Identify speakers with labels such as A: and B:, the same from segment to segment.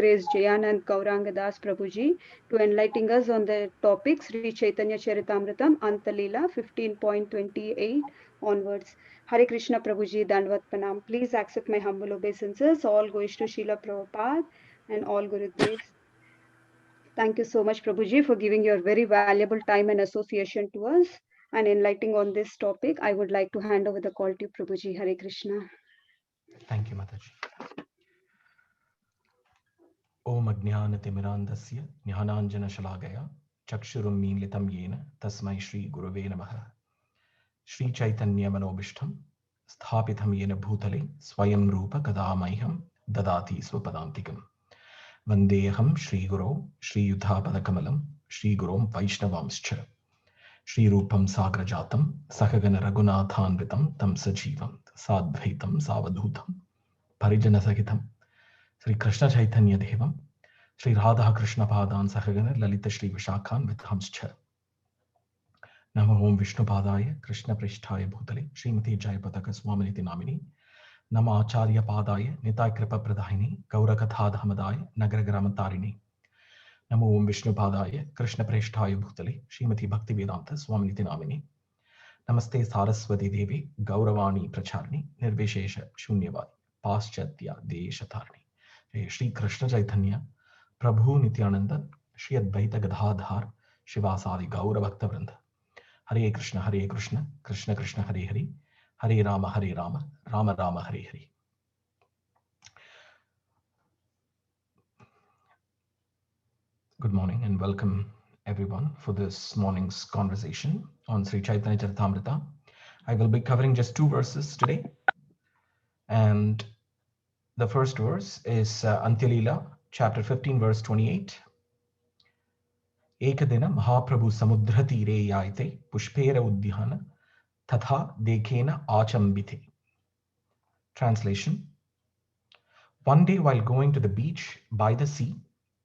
A: Grace Jayanand Gauranga Prabhuji to enlightening us on the topic Sri Caitanya Caritamrta Antya lila 15.28 onwards. Hare Krishna Prabhuji Dandvat Pranam. Please accept my humble obeisances. All goes to Srila Prabhupada and all Gurudevs. Thank you so much, Prabhuji, for giving your very valuable time and association to us and enlightening on this topic. I would like to hand over the call to Prabhuji. Hare Krishna.
B: Thank you, Mataji. Om Ajnanatimirandasya Jnananjana Shalagaya Chakshurum Meelitam Yena Tasmai Shri Gurave Namaha Shri Chaitanya Manobishtam Sthapitham Yena Bhutale Swayam Rupa Kadamaiham Dadati Swapadantikam Vandeham Shri Guru Shri Yudhapadakamalam Shri Gurum Vaishnavamscha Shri Rupam Sagrajatam Sakagana Raghunathanvitam Tam Sajivam Sadvaitam Savadhutam Parijana Sahitam Sri Krishna Chaitanya Devam Sri Radha Krishna Padan Sahagana Lalita Shri Vishakhan Vidhamscha Namo Om Vishnu Padaya Krishna Prishtaya Bhutale Srimati Jayapataka Swaminiti Namini Nama Acharya Padaya Nitai Kripa Pradhaini Gaura Katha Dhamadaya Nagara Gramatarini Namo Om Vishnu Padaya Krishna Prishtaya Bhutale Srimati Bhakti Vedanta Swaminiti Namini Namaste Saraswati Devi Gauravani Pracharni Nirvishesha Shunyavadi Paschatya Deshatharni Shri Krishna Chaitanya Prabhu Nityananda Shri Advaita Gadadhar Shivasadi Gaura Bhakta Vrinda Hare Krishna Krishna Krishna Hare Hare Hare Rama Rama Rama Hare Hare. Good morning and welcome everyone for this morning's conversation on Sri Caitanya Caritamrta. I will be covering just two verses today, and the first verse is Antya lila, chapter 15, verse 28. Ekadina Mahaprabhu Samudra Tire Yaite Pushpera Uddhyana Tatha Dekhena Achambite. Translation: One day while going to the beach by the sea,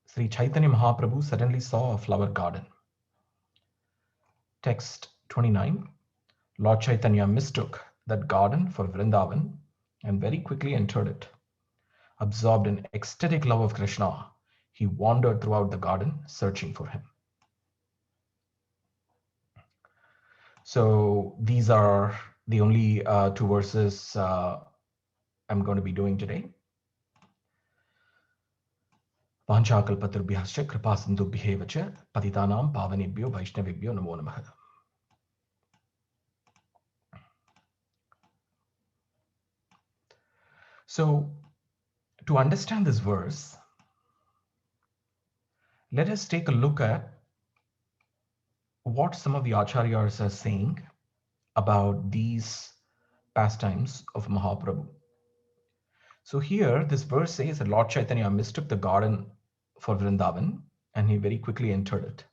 B: Sri Chaitanya Mahaprabhu suddenly saw a flower garden. Text 29. Lord Chaitanya mistook that garden for Vrindavan and very quickly entered it. Absorbed in ecstatic love of Krishna, he wandered throughout the garden searching for him. So these are the only two verses I'm going to be doing today. Vanchakalpatrubyascha kripasindubhyev cha patitanam pavanebhyo vaishnavebhyo namo namaha. So to understand this verse, let us take a look at what some of the acharyas are saying about these pastimes of Mahaprabhu. So here, this verse says that Lord Chaitanya mistook the garden for Vrindavan and he very quickly entered it.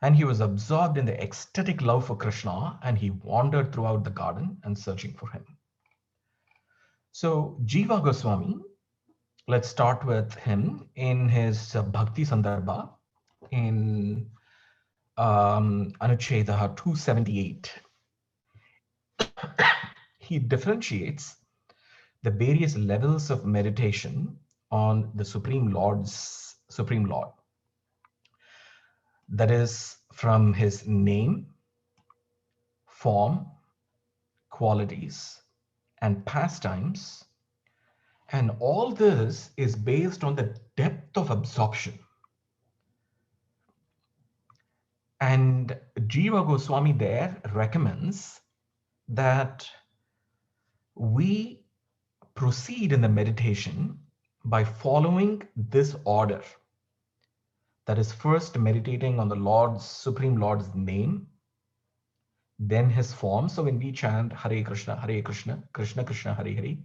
B: And he was absorbed in the ecstatic love for Krishna and he wandered throughout the garden and searching for him. So Jiva Goswami, let's start with him in his Bhakti Sandarbha in Anucheda 278. He differentiates the various levels of meditation on the Supreme Lord. That is from his name, form, qualities, and pastimes. And all this is based on the depth of absorption. And Jiva Goswami there recommends that we proceed in the meditation by following this order. That is, first meditating on the Supreme Lord's name, then his form. So when we chant Hare Krishna, Krishna Krishna, Hare Hare,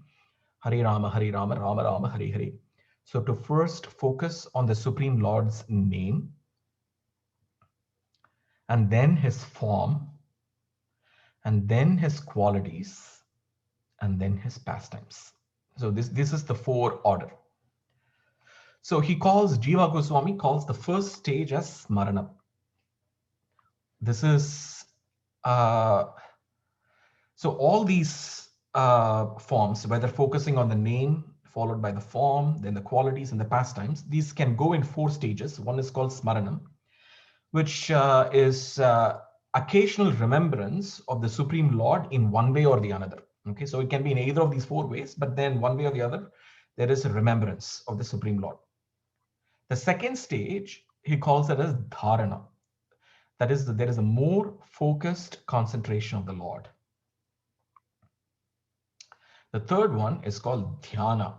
B: Hare Rama, Rama Rama, Hare Hare. So to first focus on the Supreme Lord's name, and then his form, and then his qualities, and then his pastimes. So this is the four order. So Jiva Goswami calls the first stage as Smarana. This is, so all these forms, whether focusing on the name, followed by the form, then the qualities and the pastimes. These can go in 4 stages. One is called smaranam, which is occasional remembrance of the Supreme Lord in one way or the other. Okay, so it can be in either of these 4 ways, but then one way or the other, there is a remembrance of the Supreme Lord. The second stage, he calls it as dharana. That is, there is a more focused concentration of the Lord. The third one is called Dhyana.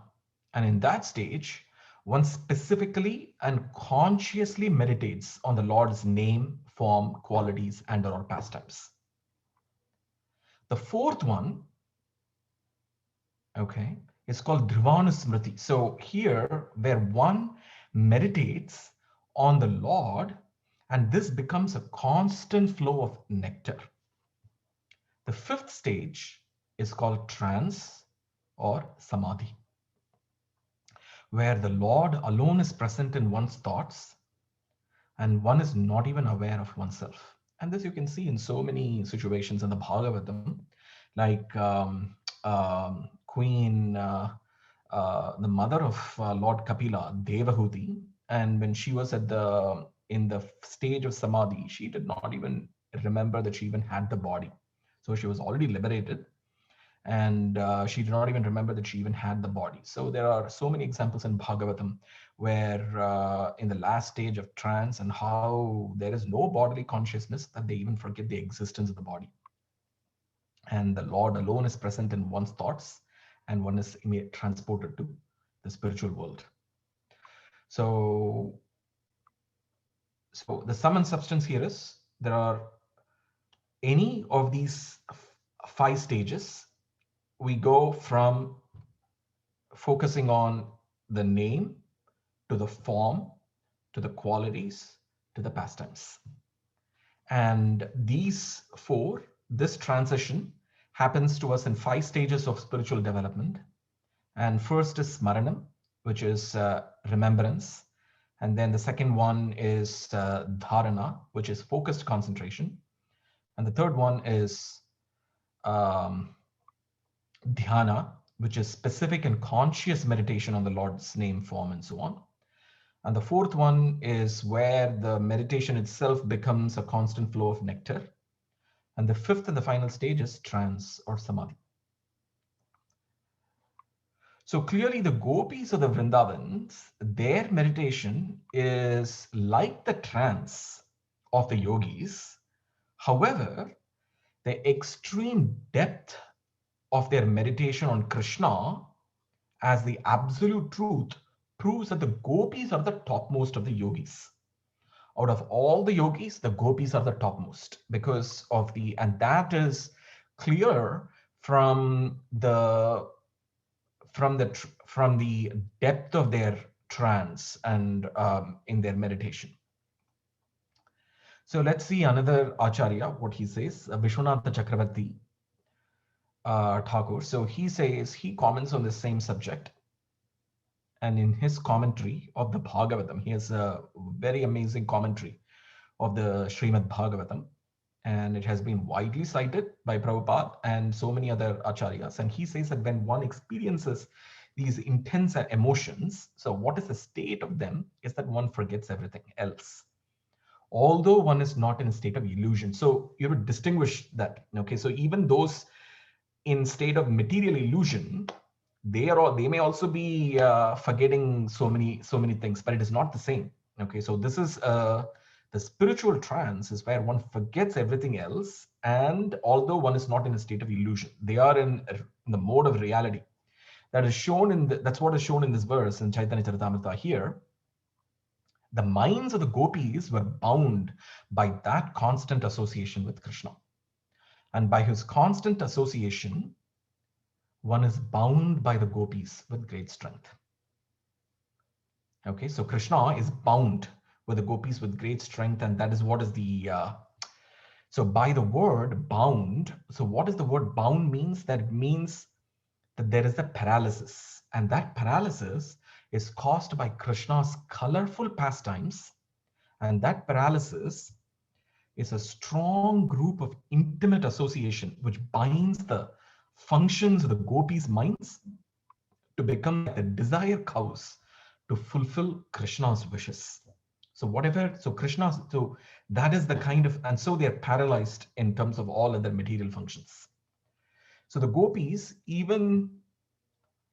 B: And in that stage, one specifically and consciously meditates on the Lord's name, form, qualities, and/or pastimes. The fourth one, okay, is called Dhrivanusmriti. So here, where one meditates on the Lord, and this becomes a constant flow of nectar. The fifth stage is called trance or samadhi, where the Lord alone is present in one's thoughts and one is not even aware of oneself. And this you can see in so many situations in the Bhagavatam, like Queen, the mother of Lord Kapila, Devahuti, and when she was in the stage of samadhi, she did not even remember that she even had the body. So she was already liberated, and she did not even remember that she even had the body. So there are so many examples in Bhagavatam where in the last stage of trance and how there is no bodily consciousness that they even forget the existence of the body. And the Lord alone is present in one's thoughts and one is transported to the spiritual world. So the sum and substance here is there are any of these 5 stages. We go from focusing on the name, to the form, to the qualities, to the pastimes. And these 4, this transition happens to us in 5 stages of spiritual development. And first is smaranam, which is remembrance. And then the second one is dharana, which is focused concentration. And the third one is dhyana, which is specific and conscious meditation on the Lord's name, form, and so on. And the fourth one is where the meditation itself becomes a constant flow of nectar. And the fifth and the final stage is trance or samadhi. So clearly the gopis of the Vrindavans, their meditation is like the trance of the yogis. However, the extreme depth of their meditation on Krishna as the absolute truth proves that the gopis are the topmost of the yogis. Out of all the yogis, the gopis are the topmost because of and that is clear from the depth of their trance and in their meditation. So let's see another Acharya, what he says, Vishwanatha Chakravarti Thakur. So he says, he comments on the same subject. And in his commentary of the Bhagavatam, he has a very amazing commentary of the Srimad Bhagavatam. And it has been widely cited by Prabhupada and so many other acharyas. And he says that when one experiences these intense emotions, so what is the state of them is that one forgets everything else, although one is not in a state of illusion. So you have to distinguish that. Okay, so even those in state of material illusion, they may also be forgetting so many things, but it is not the same. Okay, so this is the spiritual trance is where one forgets everything else, and although one is not in a state of illusion, they are in the mode of reality. That is shown that's what is shown in this verse in Caitanya Caritamrta here. The minds of the gopis were bound by that constant association with Krishna. And by his constant association, one is bound by the gopis with great strength. Okay, so Krishna is bound with the gopis with great strength, and that is what is the so by the word bound. So what does the word bound means? That it means that there is a paralysis, and that paralysis is caused by Krishna's colorful pastimes, and that paralysis is a strong group of intimate association which binds the functions of the gopis' minds to become like the desire cows to fulfill Krishna's wishes. So so that is the kind of, and so they're paralyzed in terms of all other material functions. So the gopis even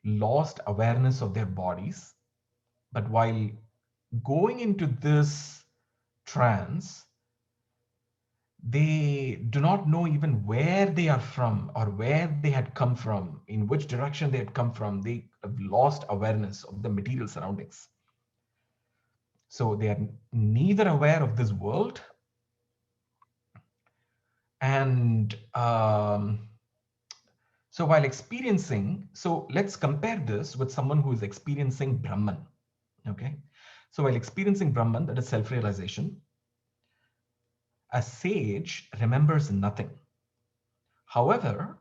B: lost awareness of their bodies, but while going into this trance, they do not know even where they are from or where they had come from, in which direction they had come from. They have lost awareness of the material surroundings. So they are neither aware of this world and so while experiencing, so let's compare this with someone who is experiencing Brahman. Okay. So while experiencing Brahman, that is self-realization, a sage remembers nothing. However,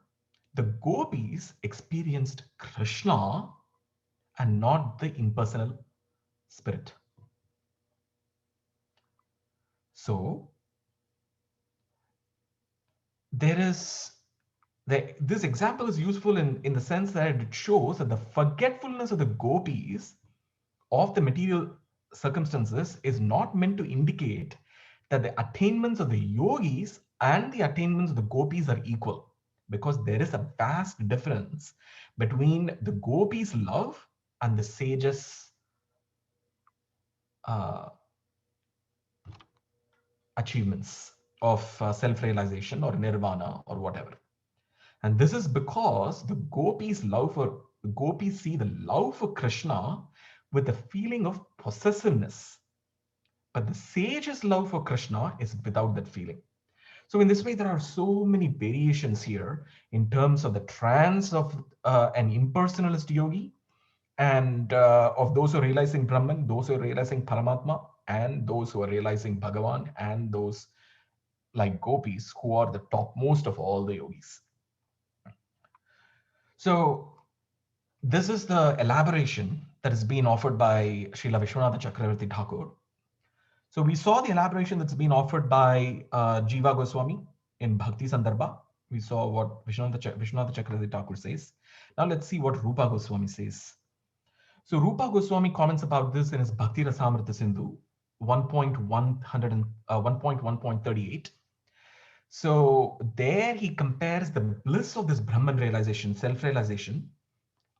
B: the gopis experienced Krishna and not the impersonal spirit. So there is this example is useful in the sense that it shows that the forgetfulness of the gopis of the material circumstances is not meant to indicate that the attainments of the yogis and the attainments of the gopis are equal, because there is a vast difference between the gopis' love and the sages' uh, achievements of self-realization or nirvana or whatever. And this is because the gopis see the love for Krishna with the feeling of possessiveness. But the sage's love for Krishna is without that feeling. So in this way, there are so many variations here in terms of the trance of an impersonalist yogi and of those who are realizing Brahman, those who are realizing Paramatma, and those who are realizing Bhagavan, and those like gopis who are the topmost of all the yogis. So this is the elaboration that has been offered by Srila Vishwanatha Chakravarti Thakur. So we saw the elaboration that's been offered by Jiva Goswami in Bhakti Sandarbha. We saw what Vishwanatha Chakravarti Thakur says. Now let's see what Rupa Goswami says. So Rupa Goswami comments about this in his Bhakti Rasamrita Sindhu 1.138. So there he compares the bliss of this Brahman realization, self-realization,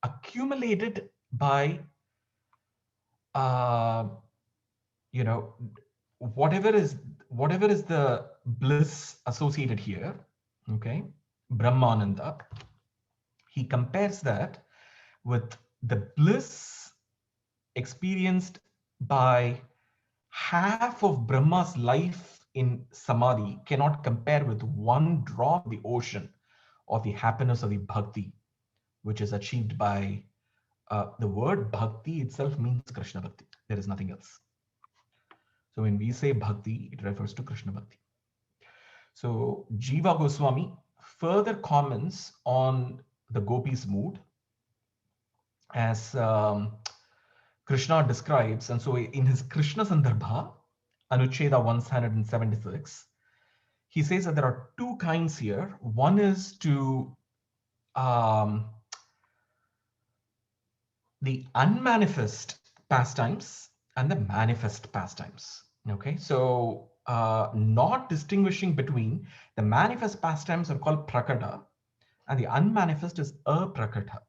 B: accumulated by, whatever is the bliss associated here, okay, Brahmananda. He compares that with the bliss experienced by half of Brahma's life in Samadhi cannot compare with one drop of the ocean of the happiness of the bhakti, which is achieved by the word bhakti itself means Krishna bhakti. There is nothing else. So when we say bhakti, it refers to Krishna bhakti. So Jiva Goswami further comments on the gopis' mood as Krishna describes. And so in his Krishna Sandarbha, Anucheda 176, he says that there are two kinds here. One is to the unmanifest pastimes and the manifest pastimes. Okay, so not distinguishing between the manifest pastimes are called prakata and the unmanifest is aprakata.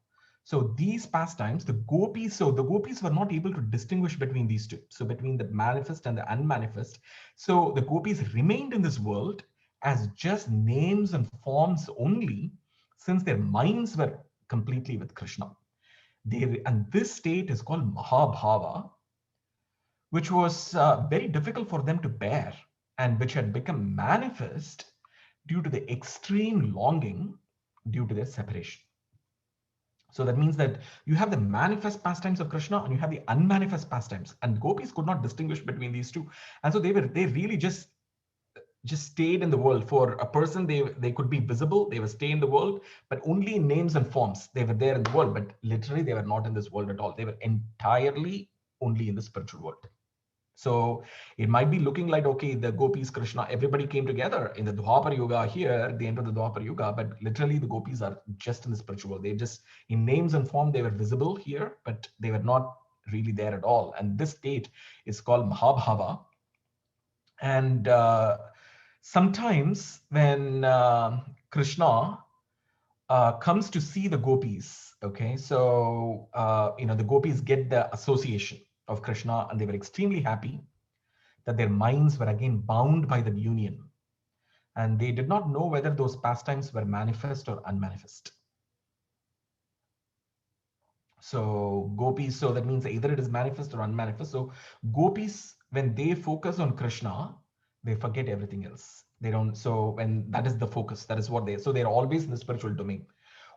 B: So these pastimes, the gopis were not able to distinguish between these two. So between the manifest and the unmanifest. So the gopis remained in this world as just names and forms only, since their minds were completely with Krishna. And this state is called Mahabhava, which was very difficult for them to bear and which had become manifest due to the extreme longing due to their separation. So that means that you have the manifest pastimes of Krishna and you have the unmanifest pastimes, and gopis could not distinguish between these two. And so they really just stayed in the world. For a person, they could be visible, they would stay in the world, but only in names and forms. They were there in the world, but literally they were not in this world at all. They were entirely only in the spiritual world. So it might be looking like, okay, the Gopis, Krishna, everybody came together in the Dwapar Yuga here, at the end of the Dwapar Yuga, but literally the Gopis are just in the spiritual. They just, in names and form, they were visible here, but they were not really there at all. And this state is called Mahabhava. And sometimes when Krishna comes to see the Gopis, okay, so, the Gopis get the association of Krishna, and they were extremely happy that their minds were again bound by the union. And they did not know whether those pastimes were manifest or unmanifest. So Gopis, so that means either it is manifest or unmanifest. So Gopis, when they focus on Krishna, they forget everything else. They don't, so when that is the focus, that is what they, so they're always in the spiritual domain.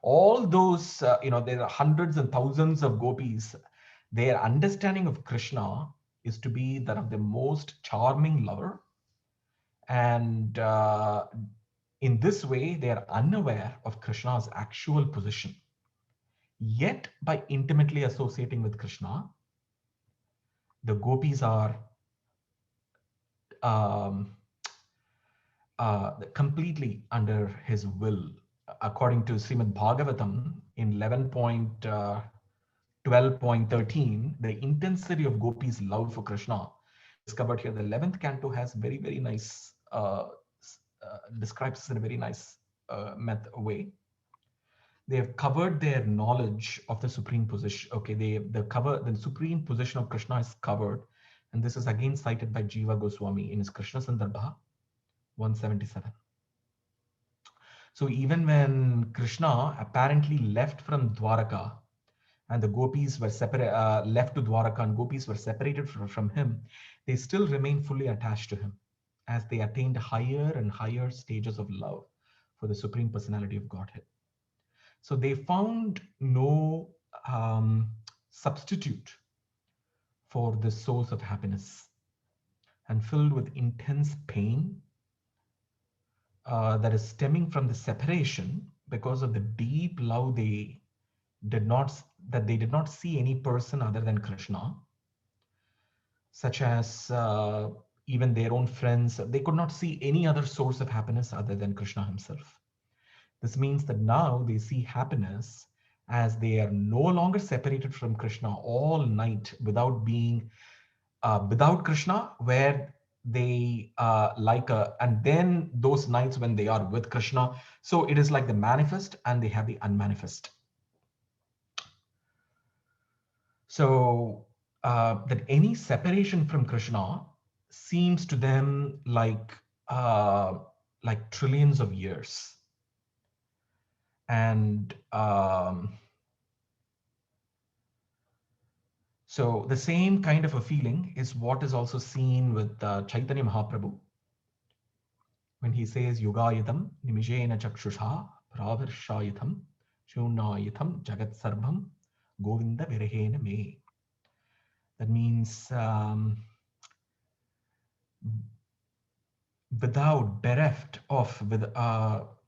B: All those, there are hundreds and thousands of Gopis, their understanding of Krishna is to be that of the most charming lover. And in this way, they are unaware of Krishna's actual position. Yet, by intimately associating with Krishna, the Gopis are completely under his will. According to Srimad Bhagavatam, in 11.12.13, the intensity of Gopis' love for Krishna is discovered here. The 11th canto has very, very nice, describes this in a very nice way. They have covered their knowledge of the supreme position. Okay, the supreme position of Krishna is covered, and this is again cited by Jiva Goswami in his Krishna Sandarbha 177. So even when Krishna apparently left from Dwaraka, and the Gopis were left to Dwaraka, and Gopis were separated from him, they still remain fully attached to him, as they attained higher and higher stages of love for the Supreme Personality of Godhead. So they found no substitute for the source of happiness, and filled with intense pain that is stemming from the separation because of the deep love they did not see any person other than Krishna, such as even their own friends. They could not see any other source of happiness other than Krishna himself. This means that now they see happiness as they are no longer separated from Krishna all night without being without Krishna, where they and then those nights when they are with Krishna. So it is like the manifest and they have the unmanifest. So that any separation from Krishna seems to them like trillions of years. And so the same kind of a feeling is what is also seen with Chaitanya Mahaprabhu when he says Yugayatam Nimishena Chakshusha Pravarshayitham Shunayatham Jagat Sarvam Govinda Virahena Me. That means without, bereft of, with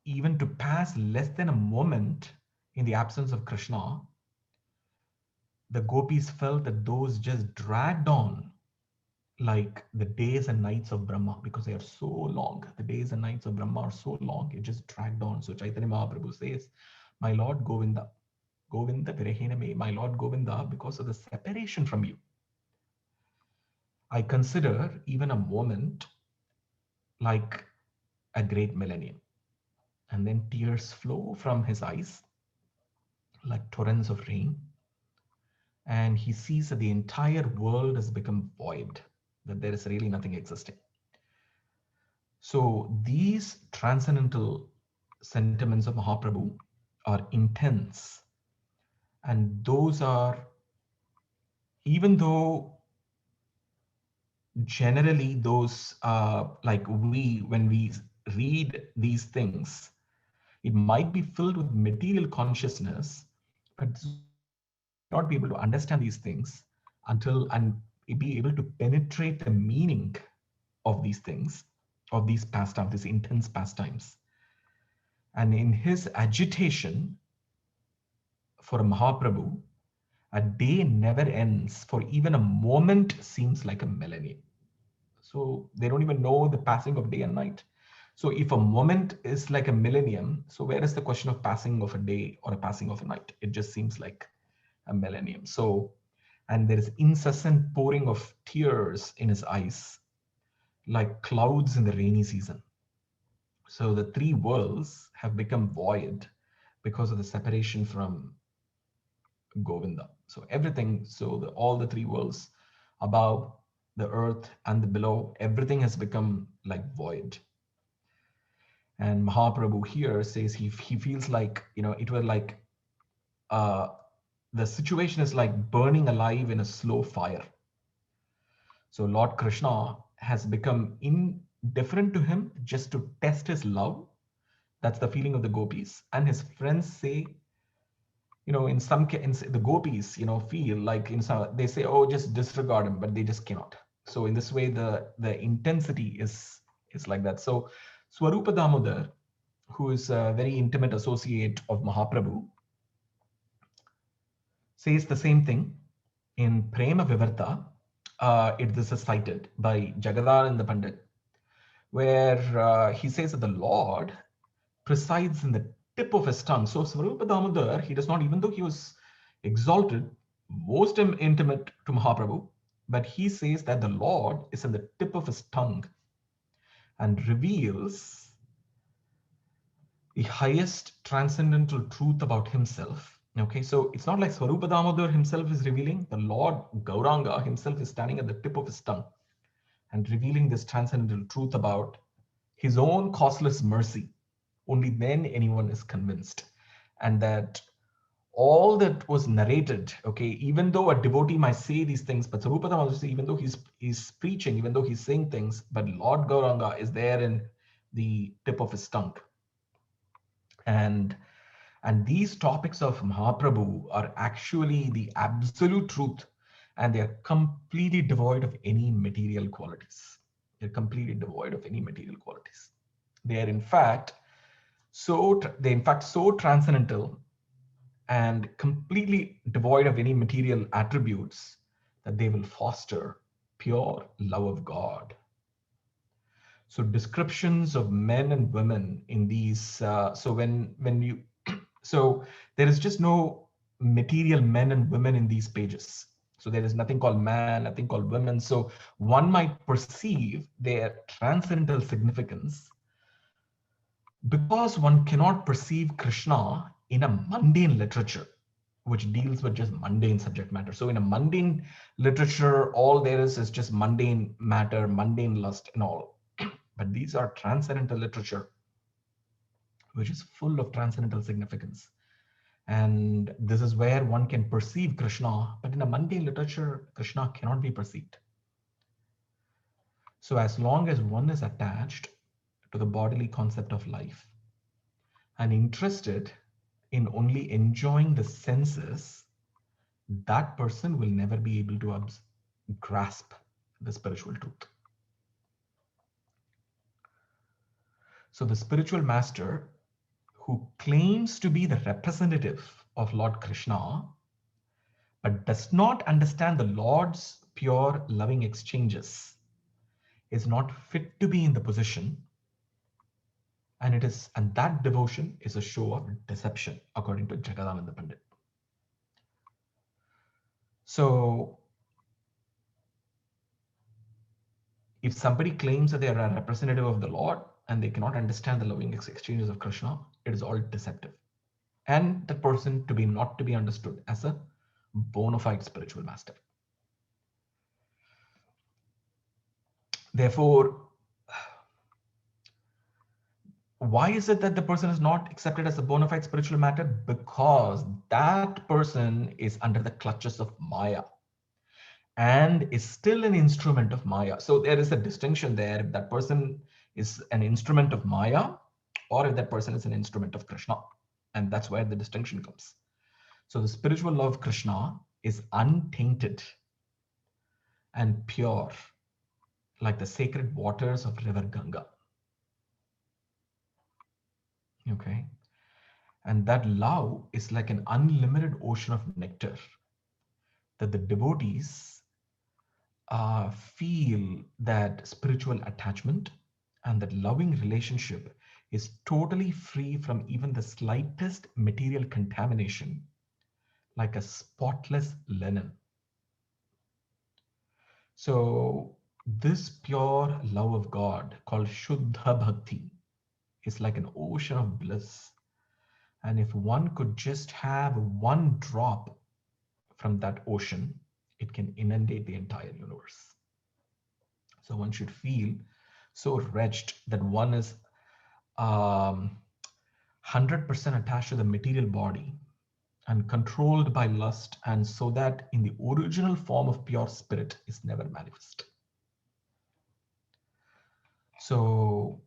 B: even to pass less than a moment in the absence of Krishna, the Gopis felt that those just dragged on like the days and nights of Brahma, because they are so long. The days and nights of Brahma are so long, it just dragged on. So Chaitanya Mahaprabhu says, my Lord Govinda, Govinda Virahena Me, my Lord Govinda, because of the separation from you, I consider even a moment like a great millennium. And then tears flow from his eyes like torrents of rain. And he sees that the entire world has become void, that there is really nothing existing. So these transcendental sentiments of Mahaprabhu are intense. And those are, even though generally those, when we read these things, it might be filled with material consciousness, but not be able to understand these things until and be able to penetrate the meaning of these things, of these pastimes, these intense pastimes. And in his agitation for Mahaprabhu, A day never ends, for even a moment seems like a millennium. So they don't even know the passing of day and night. So if a moment is like a millennium, so where is the question of passing of a day or a passing of a night? It just seems like a millennium. So, and there is incessant pouring of tears in his eyes, like clouds in the rainy season. So the three worlds have become void because of the separation from Govinda. So everything, so all the three worlds, above, the earth, and the below, everything has become like void. And Mahaprabhu here says he feels like, it was like uh, the situation is like burning alive in a slow fire. So Lord Krishna has become indifferent to him just to test his love. That's the feeling of the gopis. And his friends say, in some cases, the gopis, feel like in some, they say, oh, just disregard him, but they just cannot. So in this way, the intensity is like that. So Swarupa Damodar, who is a very intimate associate of Mahaprabhu, says the same thing in Prema Vivarta. This is cited by Jagadananda Pandit, where he says that the Lord presides in the tip of his tongue. So Swarupa Damodar, he does not, even though he was exalted, most intimate to Mahaprabhu, but he says that the Lord is in the tip of his tongue and reveals the highest transcendental truth about himself. Okay, so it's not like Swarupa Damodar himself is revealing, the Lord Gauranga himself is standing at the tip of his tongue and revealing this transcendental truth about his own causeless mercy. Only then anyone is convinced. And that all that was narrated, okay, even though a devotee might say these things, but Swarupa Damodar, even though he's preaching, even though he's saying things, but Lord Gauranga is there in the tip of his tongue. And these topics of Mahaprabhu are actually the absolute truth, and they are completely devoid of any material qualities. They're completely devoid of any material qualities. They are in fact so transcendental and completely devoid of any material attributes that they will foster pure love of God. So descriptions of men and women in these, so when you, so there is just no material men and women in these pages. So there is nothing called man, nothing called women. So one might perceive their transcendental significance because one cannot perceive Krishna in a mundane literature, which deals with just mundane subject matter. So in a mundane literature, all there is just mundane matter, mundane lust and all. But these are transcendental literature, which is full of transcendental significance. And this is where one can perceive Krishna, but in a mundane literature, Krishna cannot be perceived. So as long as one is attached to the bodily concept of life and interested in only enjoying the senses, that person will never be able to grasp the spiritual truth. So the spiritual master who claims to be the representative of Lord Krishna, but does not understand the Lord's pure loving exchanges, is not fit to be in the position, and that devotion is a show of deception, according to Jagadananda Pandit. So if somebody claims that they are a representative of the Lord and they cannot understand the loving exchanges of Krishna, it is all deceptive. And that person not to be understood as a bona fide spiritual master. Therefore, why is it that the person is not accepted as a bona fide spiritual matter? Because that person is under the clutches of Maya and is still an instrument of Maya. So there is a distinction there if that person is an instrument of Maya or if that person is an instrument of Krishna. And that's where the distinction comes. So the spiritual love of Krishna is untainted and pure, like the sacred waters of river Ganga. Okay. And that love is like an unlimited ocean of nectar, that the devotees feel that spiritual attachment and that loving relationship is totally free from even the slightest material contamination, like a spotless linen. So this pure love of God called Shuddha Bhakti is like an ocean of bliss. And if one could just have one drop from that ocean, it can inundate the entire universe. So one should feel so wretched that one is 100% attached to the material body and controlled by lust, and so that in the original form of pure spirit is never manifest. So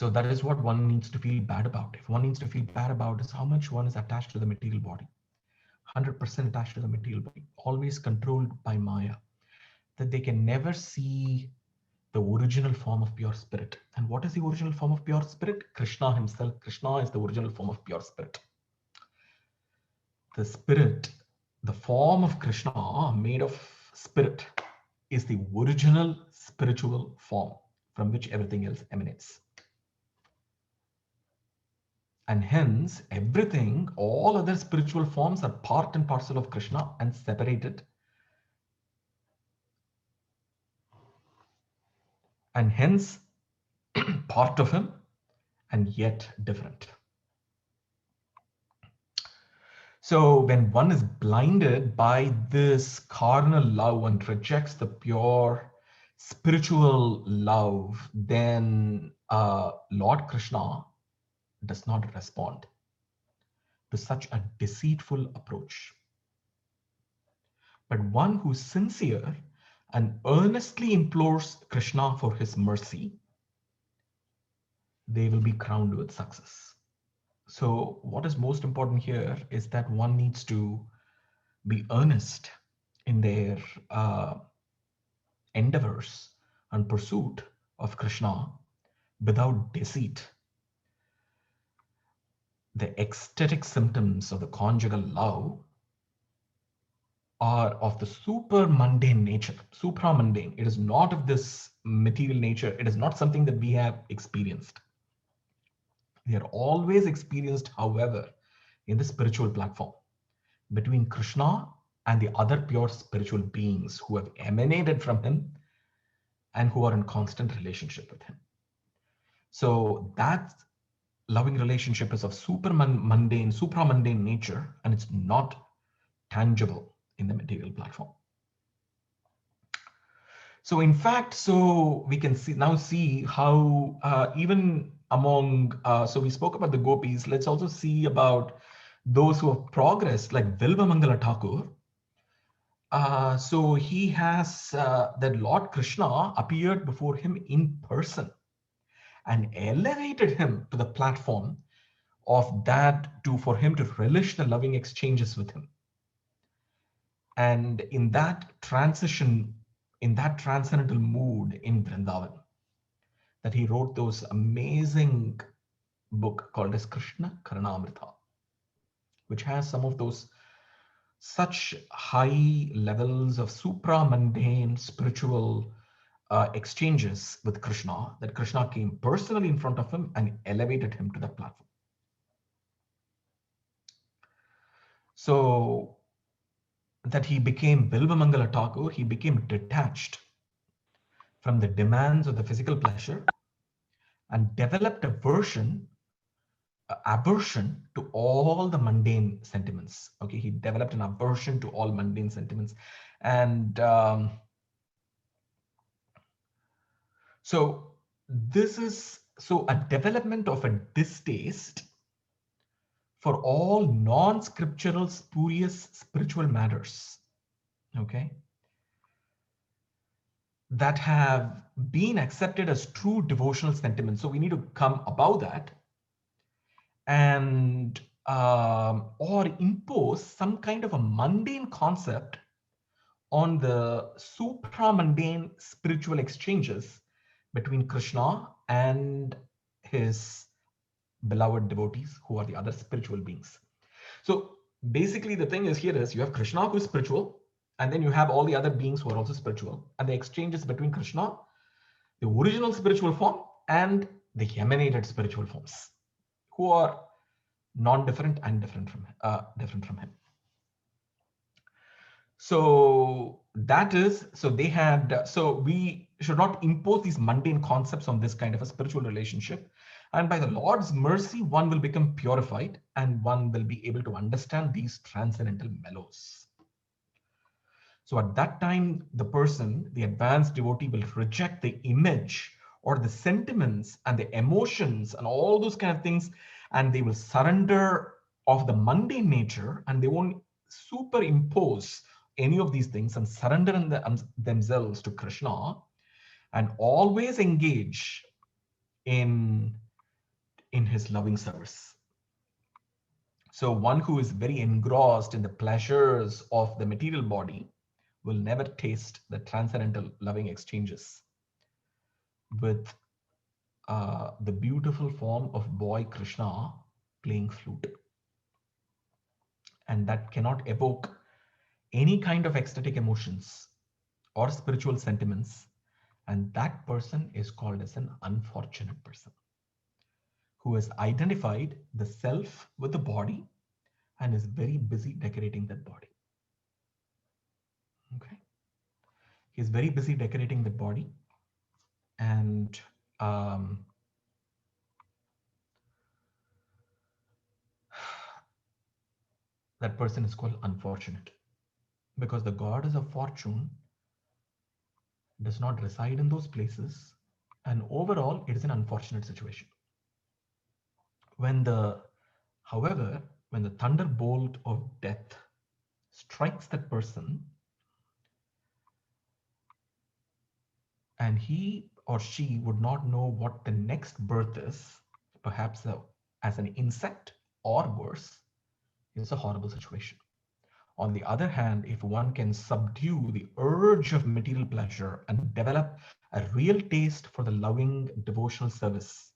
B: that is what one needs to feel bad about. If one needs to feel bad about is how much one is attached to the material body, 100% attached to the material body, always controlled by Maya, that they can never see the original form of pure spirit. And what is the original form of pure spirit? Krishna himself. Krishna is the original form of pure spirit. The spirit, the form of Krishna made of spirit, is the original spiritual form from which everything else emanates. And hence, everything, all other spiritual forms are part and parcel of Krishna and separated. And hence, part of him and yet different. So when one is blinded by this carnal love and rejects the pure spiritual love, then Lord Krishna does not respond to such a deceitful approach. But one who is sincere and earnestly implores Krishna for his mercy, they will be crowned with success. So what is most important here is that one needs to be earnest in their endeavors and pursuit of Krishna without deceit. The ecstatic symptoms of the conjugal love are of the super mundane nature, supramundane. It is not of this material nature. It is not something that we have experienced. They are always experienced, however, in the spiritual platform between Krishna and the other pure spiritual beings who have emanated from him and who are in constant relationship with him. So that loving relationship is of supramundane nature, and it's not tangible in the material platform. So in fact, so we can see how even among, so we spoke about the gopis, let's also see about those who have progressed, like Vilva Mangala Thakur. So he has, that Lord Krishna appeared before him in person and elevated him to the platform of that for him to relish the loving exchanges with him. And in that transition, in that transcendental mood in Vrindavan, that he wrote those amazing book called as Krishna Caritamrta, which has some of those such high levels of supra-mundane spiritual exchanges with Krishna, that Krishna came personally in front of him and elevated him to that platform. So that he became Bilva Mangala Thakur, he became detached from the demands of the physical pleasure and developed aversion to all the mundane sentiments. Okay, he developed an aversion to all mundane sentiments. And so this is a development of a distaste for all non-scriptural, spurious spiritual matters, okay, that have been accepted as true devotional sentiments. So we need to come above that and or impose some kind of a mundane concept on the supra-mundane spiritual exchanges between Krishna and his beloved devotees, who are the other spiritual beings. So basically the thing is here is you have Krishna who is spiritual, and then you have all the other beings who are also spiritual, and the exchange is between Krishna, the original spiritual form, and the emanated spiritual forms, who are non-different and different from him. So that is, so they had, so we should not impose these mundane concepts on this kind of a spiritual relationship. And by the Lord's mercy, one will become purified and one will be able to understand these transcendental mellows. So at that time, the person, the advanced devotee, will reject the image or the sentiments and the emotions and all those kind of things, and they will surrender of the mundane nature, and they won't superimpose any of these things and surrender in themselves to Krishna, and always engage in his loving service. So one who is very engrossed in the pleasures of the material body will never taste the transcendental loving exchanges with the beautiful form of boy Krishna playing flute. And that cannot evoke any kind of ecstatic emotions or spiritual sentiments. And that person is called as an unfortunate person who has identified the self with the body and is very busy decorating that body. Okay. He's very busy decorating the body, and that person is called unfortunate, because the goddess of fortune does not reside in those places, and overall it is an unfortunate situation. However, when the thunderbolt of death strikes that person, and he or she would not know what the next birth is, perhaps as an insect or worse, it's a horrible situation. On the other hand, if one can subdue the urge of material pleasure and develop a real taste for the loving devotional service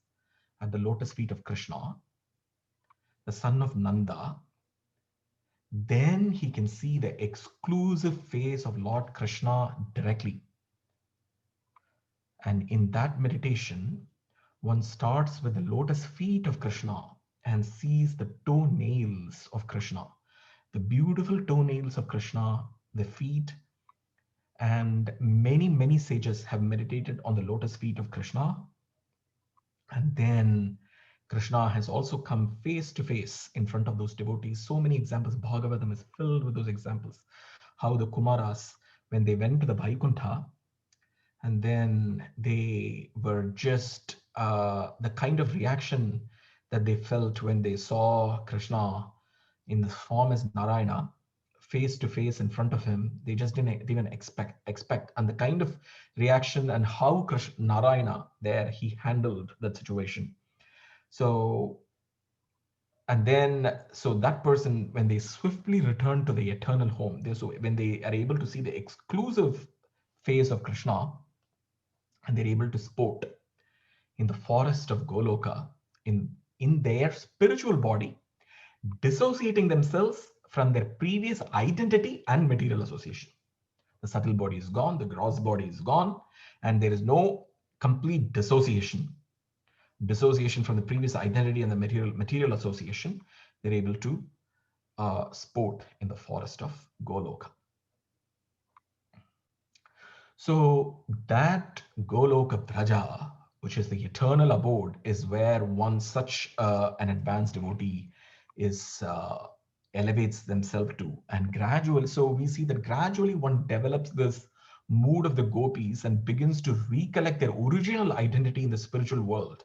B: at the lotus feet of Krishna, the son of Nanda, then he can see the exclusive face of Lord Krishna directly. And in that meditation, one starts with the lotus feet of Krishna and sees the toenails of Krishna, the beautiful toenails of Krishna, the feet. And many, many sages have meditated on the lotus feet of Krishna. And then Krishna has also come face to face in front of those devotees. So many examples. Bhagavatam is filled with those examples. How the Kumaras, when they went to the Vaikuntha, and then they were just the kind of reaction that they felt when they saw Krishna in the form as Narayana, face to face in front of him, they just didn't even expect, and the kind of reaction and how Krishna, Narayana there, he handled that situation. So, and then, so that person, when they swiftly return to the eternal home, when they are able to see the exclusive face of Krishna, and they're able to sport in the forest of Goloka, in their spiritual body, dissociating themselves from their previous identity and material association. The subtle body is gone, the gross body is gone, and there is no complete dissociation from the previous identity and the material association. They're able to sport in the forest of Goloka. So that Goloka Praja, which is the eternal abode, is where one such an advanced devotee is elevates themselves to. And gradually, so we see that gradually one develops this mood of the gopis and begins to recollect their original identity in the spiritual world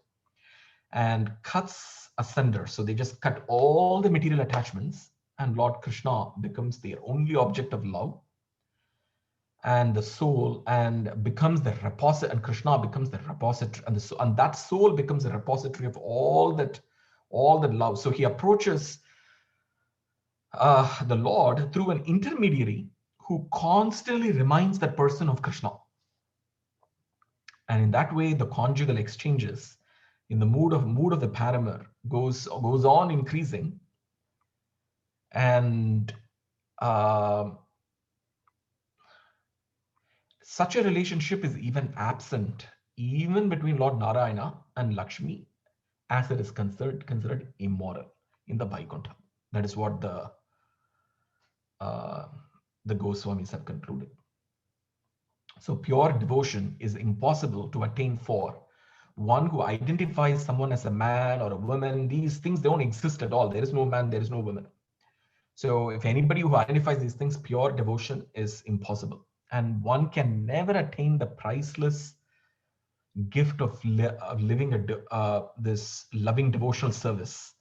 B: and cuts asunder. So they just cut all the material attachments, and Lord Krishna becomes their only object of love and the soul, and becomes the repository, and Krishna becomes the repository, and that soul becomes the repository of all that love. So he approaches the Lord through an intermediary who constantly reminds that person of Krishna. And in that way, the conjugal exchanges in the mood of the paramour goes on increasing. And such a relationship is even absent, even between Lord Narayana and Lakshmi, as it is considered immoral in the Vaikuntha. That is what the Goswamis have concluded. So pure devotion is impossible to attain for one who identifies someone as a man or a woman. These things don't exist at all. There is no man, there is no woman. So if anybody who identifies these things, pure devotion is impossible. And one can never attain the priceless gift of living this loving devotional service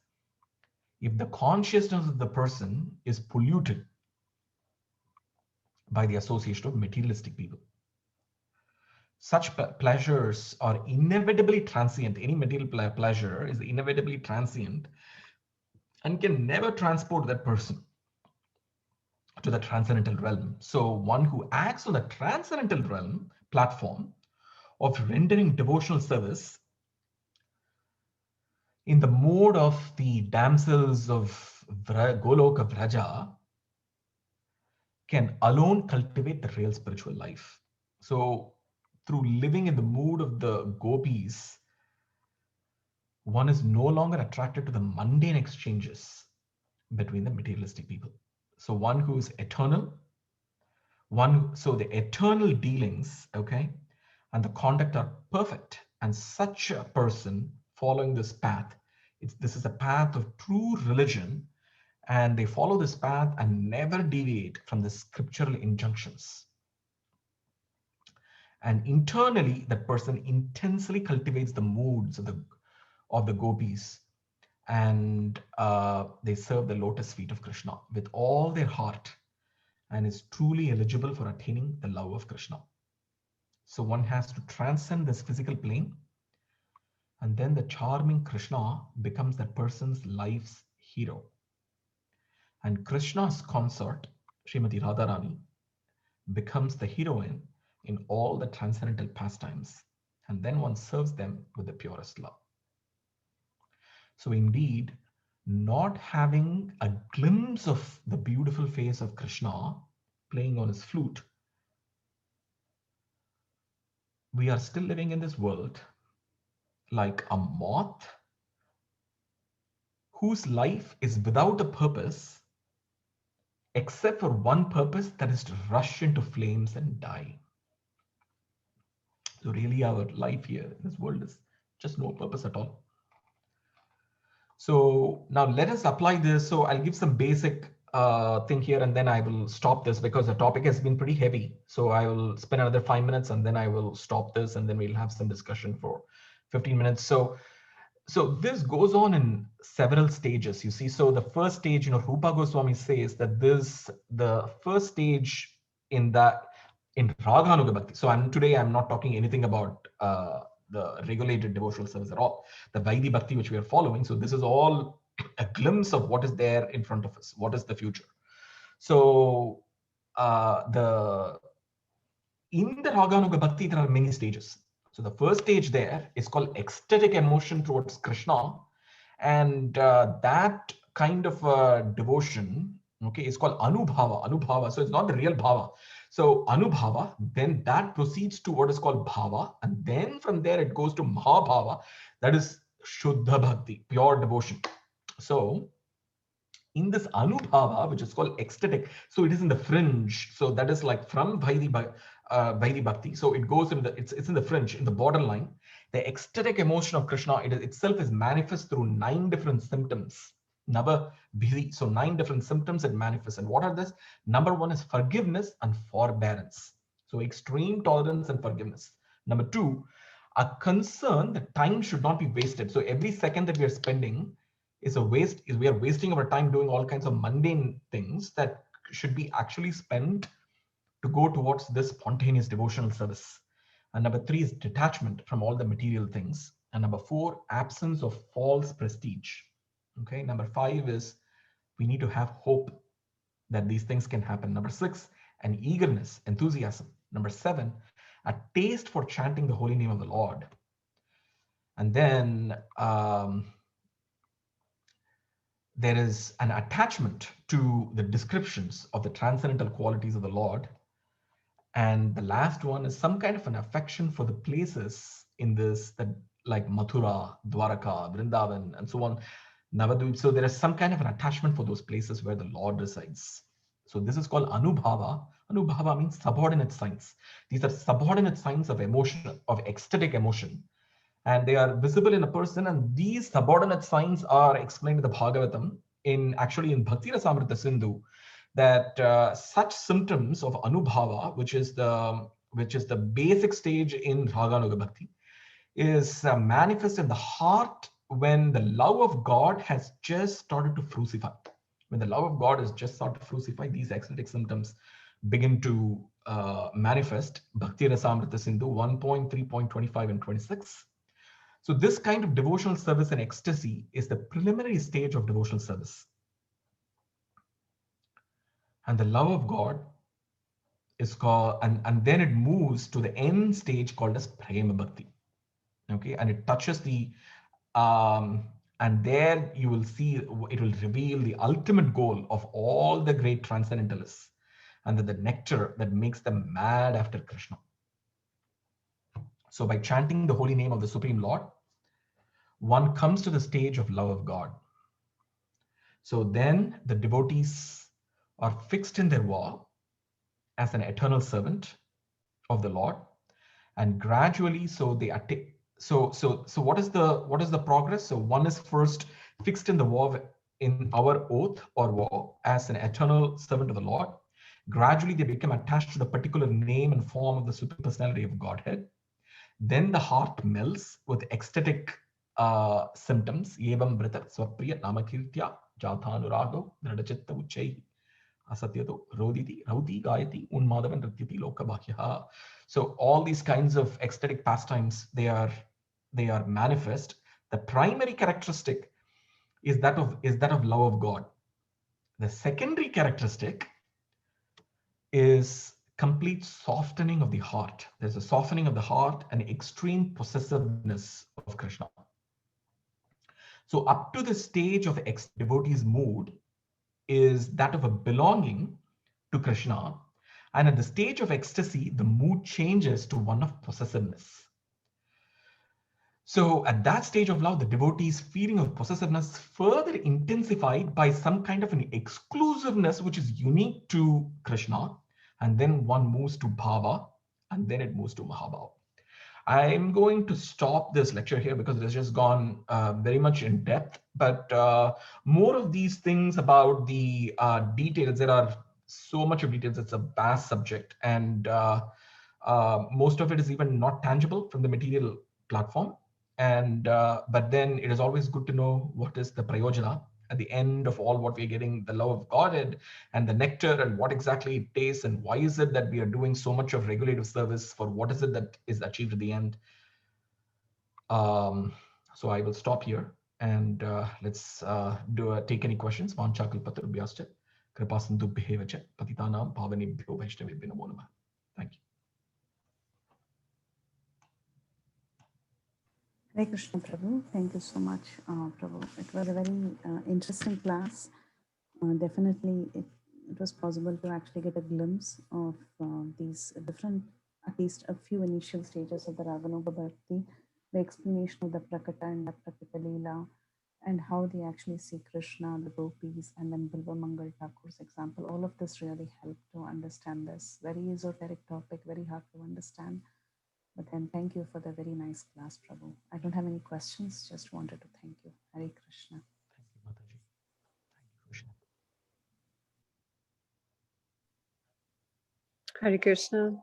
B: if the consciousness of the person is polluted by the association of materialistic people. Such pleasures are inevitably transient. Any material pleasure is inevitably transient and can never transport that person to the transcendental realm. So one who acts on the transcendental realm platform of rendering devotional service in the mode of the damsels of Goloka Vraja can alone cultivate the real spiritual life. So through living in the mood of the gopis, one is no longer attracted to the mundane exchanges between the materialistic people. So one who is eternal, so the eternal dealings, okay, and the conduct are perfect. And such a person following this path, this is a path of true religion, and they follow this path and never deviate from the scriptural injunctions. And internally, that person intensely cultivates the moods of the gopis, and they serve the lotus feet of Krishna with all their heart, and is truly eligible for attaining the love of Krishna. So one has to transcend this physical plane, and then the charming Krishna becomes that person's life's hero. And Krishna's consort, Srimati Radharani, becomes the heroine in all the transcendental pastimes, and then one serves them with the purest love. So indeed, not having a glimpse of the beautiful face of Krishna playing on his flute, we are still living in this world like a moth whose life is without a purpose except for one purpose, that is to rush into flames and die. So really our life here in this world is just no purpose at all. So now let us apply this. So I'll give some basic thing here, and then I will stop this because the topic has been pretty heavy. So I will spend another 5 minutes and then I will stop this, and then we'll have some discussion for 15 minutes. So this goes on in several stages, you see. So the first stage, Rupa Goswami says that the first stage in Raganuga Bhakti. So today I'm not talking anything about the regulated devotional service at all. The Vaidhi Bhakti which we are following. So this is all a glimpse of what is there in front of us. What is the future? So in the Raganuga Bhakti, there are many stages. So the first stage there is called ecstatic emotion towards Krishna, and that kind of devotion, okay, is called Anubhava. So it's not the real bhava. So Anubhava, then that proceeds to what is called bhava, and then from there it goes to Mahabhava, that is Shuddha Bhakti, pure devotion. So in this Anubhava, which is called ecstatic, so it is in the fringe. So that is like from Vaidhi Bhakti. So it goes in it's in the fringe, in the borderline. The ecstatic emotion of Krishna, itself is manifest through 9 different symptoms. Nava Bhiri. So 9 different symptoms it manifests. And what are this? Number 1 is forgiveness and forbearance. So extreme tolerance and forgiveness. Number 2, a concern that time should not be wasted. So every second that we are spending is a waste, we are wasting our time doing all kinds of mundane things that should be actually spent to go towards this spontaneous devotional service. And number 3 is detachment from all the material things. And number 4, absence of false prestige. Okay. Number 5 is we need to have hope that these things can happen. Number 6, an eagerness, enthusiasm. Number 7, a taste for chanting the holy name of the Lord. And then there is an attachment to the descriptions of the transcendental qualities of the Lord. And the last one is some kind of an affection for the places in this, that like Mathura, Dwaraka, Vrindavan, and so on, Navadvip. So there is some kind of an attachment for those places where the Lord resides. So this is called Anubhava. Anubhava means subordinate signs. These are subordinate signs of emotion, of ecstatic emotion. And they are visible in a person. And these subordinate signs are explained in the Bhagavatam, actually in Bhakti Rasamrita Sindhu, that such symptoms of Anubhava, which is the basic stage in Raganuga Bhakti, is manifest in the heart when the love of God has just started to fructify. When the love of God is just started to fructify, these ecstatic symptoms begin to manifest. Bhakti Rasamrita Sindhu 1.3.25 and 26. So this kind of devotional service and ecstasy is the preliminary stage of devotional service. And the love of God is called, and then it moves to the end stage called as Prema Bhakti. Okay, and it touches the, and there you will see, it will reveal the ultimate goal of all the great transcendentalists, and the nectar that makes them mad after Krishna. So by chanting the holy name of the Supreme Lord, one comes to the stage of love of God. So then the devotees are fixed in their vow as an eternal servant of the Lord, and gradually, so they attain. So what is the progress? So one is first fixed in the vow, in our oath or vow, as an eternal servant of the Lord. Gradually, they become attached to the particular name and form of the Supreme Personality of Godhead. Then the heart melts with ecstatic symptoms. Yevam brita swapriya namakirtya jathanurago dradachitta uchai asatyato roditi rauti gayati unmadavan rityati lokabhya. So all these kinds of ecstatic pastimes, they are manifest. The primary characteristic is that of love of God. The secondary characteristic is complete softening of the heart. There's a softening of the heart and extreme possessiveness of Krishna. So up to the stage of devotee's mood is that of a belonging to Krishna. And at the stage of ecstasy, the mood changes to one of possessiveness. So at that stage of love, the devotee's feeling of possessiveness further intensified by some kind of an exclusiveness which is unique to Krishna. And then one moves to bhava, and then it moves to mahabhava. I'm going to stop this lecture here because it has just gone very much in depth. But more of these things about the details, there are so much of details. It's a vast subject, and most of it is even not tangible from the material platform. And but then it is always good to know what is the prayojana at the end of all what we're getting, the love of Godhead and the nectar, and what exactly it tastes, and why is it that we are doing so much of regulative service for what is it that is achieved at the end. So I will stop here, and let's take any questions. Vanchakalpatarubhyascha kripasindubhyev cha patitanam pavanebhyo vaishnavebhyo namo namah. Thank you.
C: Hare Krishna, Prabhu. Thank you so much, Prabhu. It was a very interesting class. Definitely, it was possible to actually get a glimpse of these different, at least a few initial stages of the Raganuga Bhakti, the explanation of the Prakata and the Prakata Lila, and how they actually see Krishna, the Gopis, and then Bilva Mangal Thakur's example. All of this really helped to understand this very esoteric topic, very hard to understand. But then thank you for the very nice class, Prabhu. I don't have any questions, just wanted to thank you. Hare Krishna.
B: Thank you, Mataji. Thank you, Krishna.
D: Hare Krishna.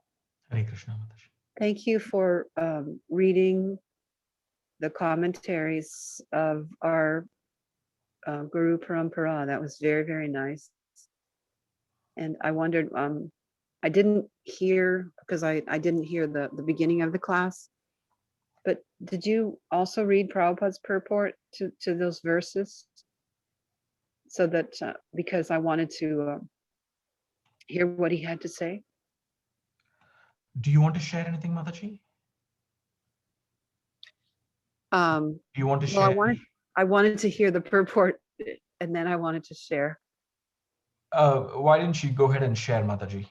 B: Hare Krishna, Mataji.
D: Thank you for reading the commentaries of our Guru Parampara. That was very, very nice. And I wondered, I didn't hear, because I didn't hear the beginning of the class, but did you also read Prabhupada's purport to those verses? So that, because I wanted to hear what he had to say.
B: Do you want to share anything, Mataji? Do you want to share?
D: Well, I wanted to hear the purport and then I wanted to share.
B: Why didn't you go ahead and share, Mataji?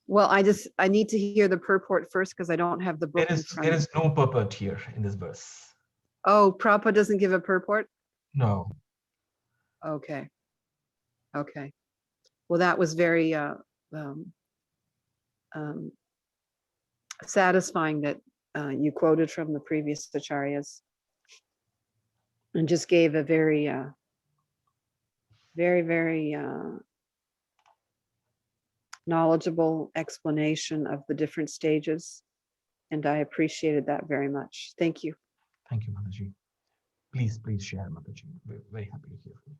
D: Well, I need to hear the purport first because I don't have the book in front
B: There
D: of me.
B: is no purport here in this verse.
D: Oh, Prabhupada doesn't give a purport?
B: No.
D: Okay. Okay. Well, that was very satisfying that you quoted from the previous acharyas and just gave a very, very knowledgeable explanation of the different stages. And I appreciated that very much. Thank you.
B: Thank you, Mataji. Please share, Mataji. We're very happy to hear from you.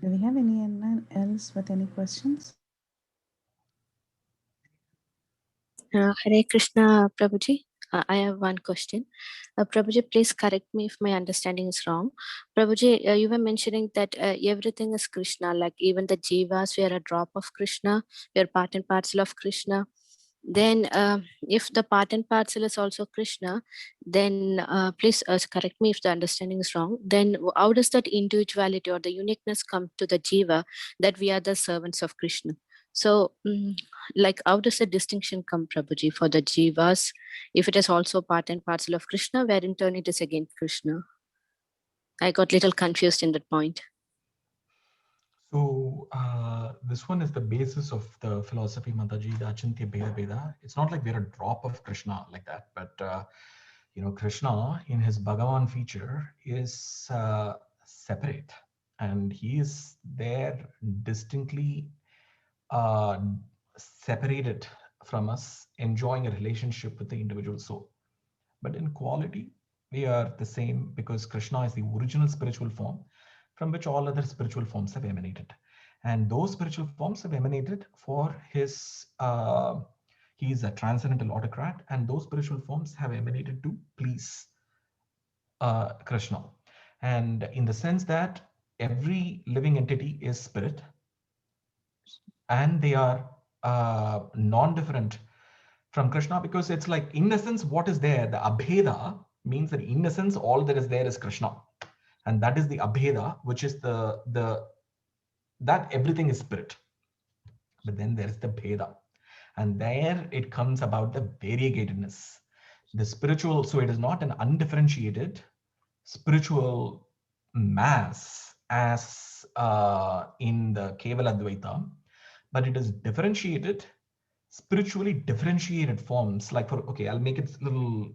C: Do we have anyone else with any questions?
E: Hare Krishna, Prabhuji. I have one question. Prabhuji, please correct me if my understanding is wrong. Prabhuji, you were mentioning that everything is Krishna, like even the jivas, we are a drop of Krishna, we are part and parcel of Krishna. Then if the part and parcel is also Krishna, then please correct me if the understanding is wrong. Then how does that individuality or the uniqueness come to the jiva that we are the servants of Krishna? So like how does the distinction come, Prabhuji, for the jivas if it is also part and parcel of Krishna, where in turn it is again Krishna? I got little confused in that point.
B: So this one is the basis of the philosophy, Mataji, the Achintya Bheda Bheda. It's not like we're a drop of Krishna like that, but Krishna in his Bhagavan feature is separate, and he is there distinctly separated from us, enjoying a relationship with the individual soul. But in quality, we are the same because Krishna is the original spiritual form from which all other spiritual forms have emanated. And those spiritual forms have emanated for his, he is a transcendental autocrat, and those spiritual forms have emanated to please Krishna. And in the sense that every living entity is spirit, and they are non-different from Krishna, because it's like, in essence, what is there? The Abheda means that in essence, all that is there is Krishna. And that is the Abheda, which is that everything is spirit. But then there is the Bheda. And there it comes about the variegatedness. The spiritual, so it is not an undifferentiated spiritual mass as in the Kevala Advaita, but it is differentiated, spiritually differentiated forms. Like I'll make it a little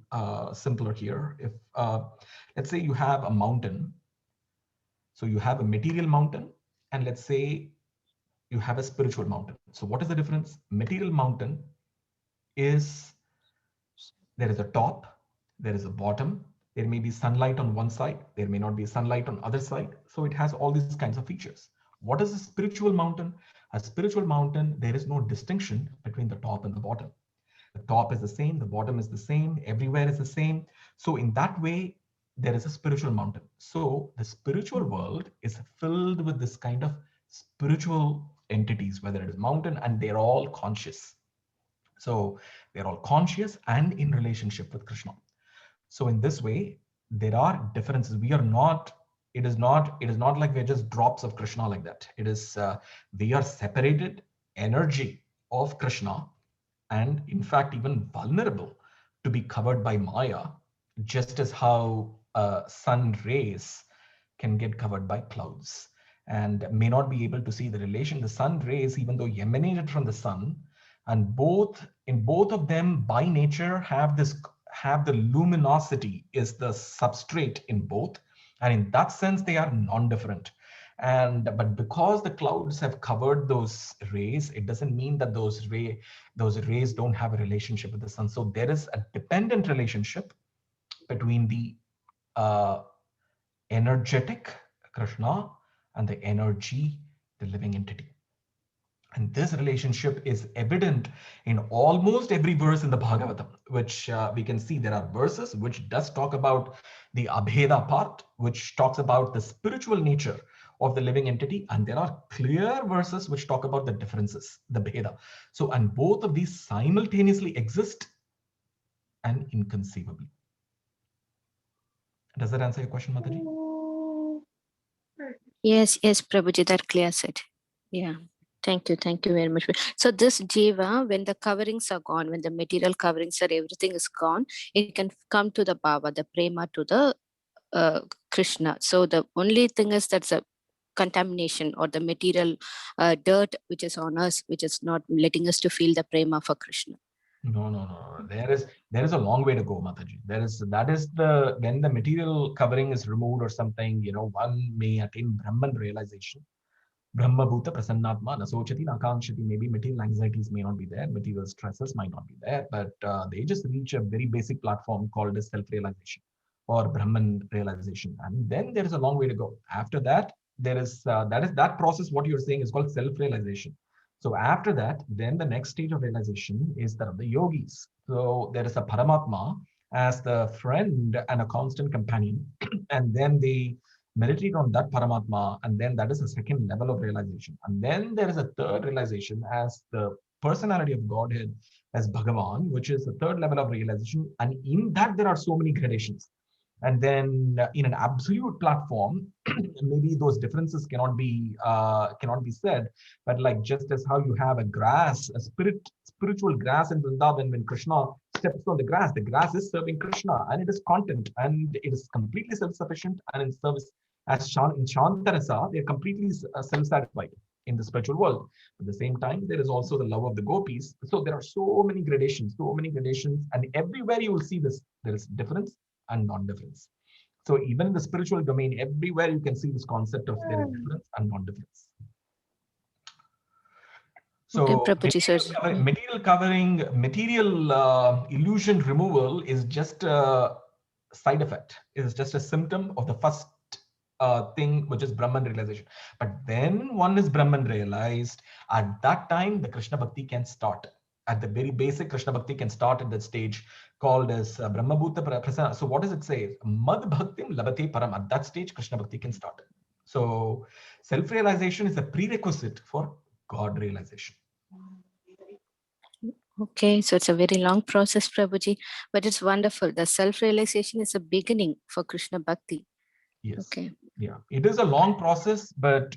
B: simpler here. If let's say you have a mountain, so you have a material mountain, and let's say you have a spiritual mountain. So what is the difference? Material mountain is, there is a top, there is a bottom, there may be sunlight on one side, there may not be sunlight on other side. So it has all these kinds of features. What is a spiritual mountain? A spiritual mountain, there is no distinction between the top and the bottom. The top is the same, the bottom is the same, everywhere is the same. So in that way, there is a spiritual mountain. So the spiritual world is filled with this kind of spiritual entities, whether it is mountain, and they're all conscious. So they're all conscious and in relationship with Krishna. So in this way, there are differences. We are not, it is not like we're just drops of Krishna like that. It is, we are separated energy of Krishna, and in fact, even vulnerable to be covered by Maya, just as how sun rays can get covered by clouds and may not be able to see the relation. The sun rays, even though emanated from the sun, and in both of them by nature have the luminosity is the substrate in both, and in that sense they are non-different. But because the clouds have covered those rays, it doesn't mean that those rays don't have a relationship with the sun. So there is a dependent relationship between the energetic Krishna and the energy, the living entity. And this relationship is evident in almost every verse in the Bhagavatam, which we can see there are verses which does talk about the Abheda part, which talks about the spiritual nature of the living entity. And there are clear verses which talk about the differences, the Bheda. So, and both of these simultaneously exist and inconceivably. Does that answer your question, Mataji?
E: Yes, Prabhuji, that clears it. Yeah. Thank you very much. So this jiva, when the coverings are gone, when the material coverings are, everything is gone, it can come to the bhava, the prema, to the Krishna. So the only thing is that's a contamination or the material dirt which is on us, which is not letting us to feel the prema for Krishna.
B: No. There is a long way to go, Mataji. That is the when the material covering is removed or something, one may attain Brahman realization. Brahma Bhuta Prasannatma Nasochati Nakanshati. Maybe material anxieties may not be there, material stresses might not be there, but they just reach a very basic platform called as self-realization or Brahman realization. And then there is a long way to go. After that, there is that process, what you're saying is called self-realization. So after that, then the next stage of realization is that of the yogis. So there is a Paramatma as the friend and a constant companion, and then they meditate on that Paramatma, and then that is the second level of realization. And then there is a third realization as the personality of Godhead as Bhagavan, which is the third level of realization. And in that, there are so many gradations. And then in an absolute platform, maybe those differences cannot be said. But like just as how you have a grass, a spiritual grass in Vrindavan, when Krishna steps on the grass is serving Krishna, and it is content, and it is completely self-sufficient and in service. As in Shantarasa, they are completely self-satisfied in the spiritual world. At the same time, there is also the love of the gopis. So there are so many gradations, and everywhere you will see this. There is difference and non-difference. So even in the spiritual domain, everywhere you can see this concept of there is difference and non-difference. So
E: Okay,
B: material illusion removal is just a side effect. It is just a symptom of the first thing, which is Brahman realization. But then one is Brahman realized, at that time the Krishna Bhakti can start. At the very basic, Krishna Bhakti can start at that stage called as Brahma Bhuta Prasanna. So what does it say? Mad Bhaktim Labate Param. At that stage, Krishna Bhakti can start. So self-realization is a prerequisite for God realization.
E: Okay, so it's a very long process, Prabhuji, but it's wonderful. The self-realization is a beginning for Krishna Bhakti.
B: Yes.
E: Okay.
B: Yeah, it is a long process, but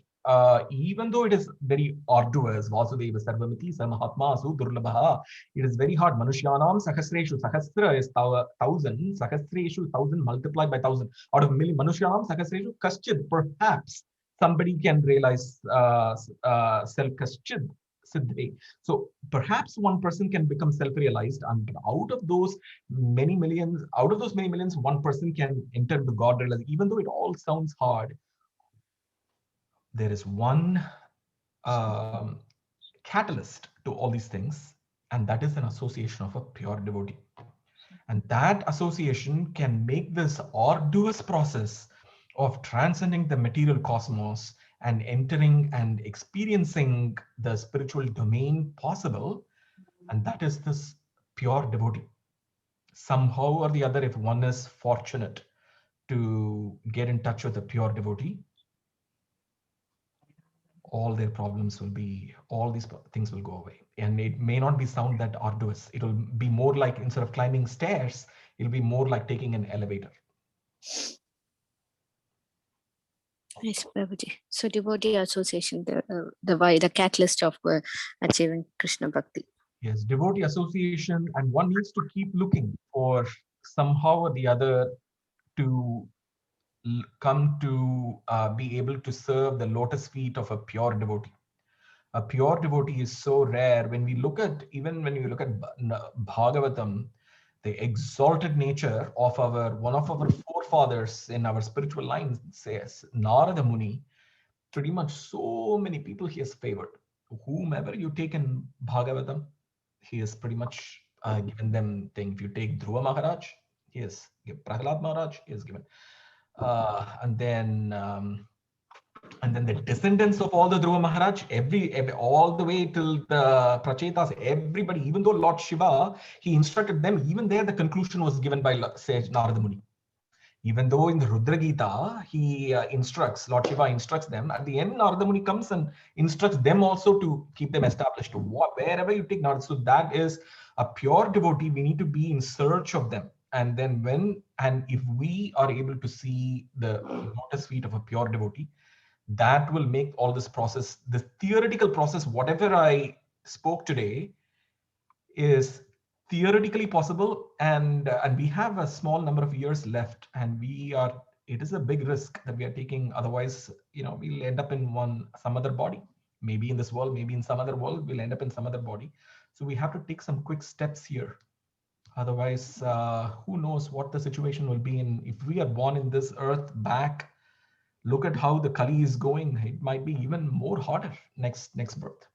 B: even though it is very arduous, Vasudeva Sarvamiti Samahatma Su Durlabha, it is very hard. Manushyanam Sahasreshu, Sahasra is 1,000, Sahasreshu 1,000 multiplied by 1,000. Out of million, Manushyanam Sahasreshu, Kaschid, perhaps somebody can realize self-Kaschid. Siddhi. So perhaps one person can become self-realized, and out of those many millions, one person can enter the God realization. Even though it all sounds hard, there is one catalyst to all these things, and that is an association of a pure devotee. And that association can make this arduous process of transcending the material cosmos and entering and experiencing the spiritual domain possible. And that is this pure devotee. Somehow or the other, if one is fortunate to get in touch with a pure devotee, all their problems will be, all these things will go away. And it may not be sound that arduous. It'll be more like, instead of climbing stairs, it'll be more like taking an elevator.
E: Yes, Prabhuji. So devotee association, the catalyst of achieving Krishna Bhakti.
B: Yes, devotee association, and one needs to keep looking for somehow or the other to come to be able to serve the lotus feet of a pure devotee. A pure devotee is so rare. When you look at Bhagavatam, the exalted nature of one of our forefathers in our spiritual line says, Narada Muni, pretty much so many people he has favored. Whomever you take in Bhagavatam, he has pretty much given them thing. If you take Dhruva Maharaj, he has given Prahlad Maharaj, he has given. And then And then the descendants of all the Dhruva Maharaj, every all the way till the Prachetas, everybody, even though Lord Shiva, he instructed them, even there the conclusion was given by sage Narada Muni. Even though in the Rudra Gita, he instructs, Lord Shiva instructs them, at the end Narada Muni comes and instructs them also to keep them established. Wherever you take Narada, so that is a pure devotee, we need to be in search of them. And then if we are able to see the lotus feet of a pure devotee, that will make all this process, the theoretical process, whatever I spoke today, is theoretically possible, and we have a small number of years left, and it is a big risk that we are taking. Otherwise, we'll end up in some other body, maybe in this world, maybe in some other world, we'll end up in some other body. So we have to take some quick steps here. Otherwise, who knows what the situation will be in. If we are born in this earth back, look at how the Kali is going. It might be even more harder next birth.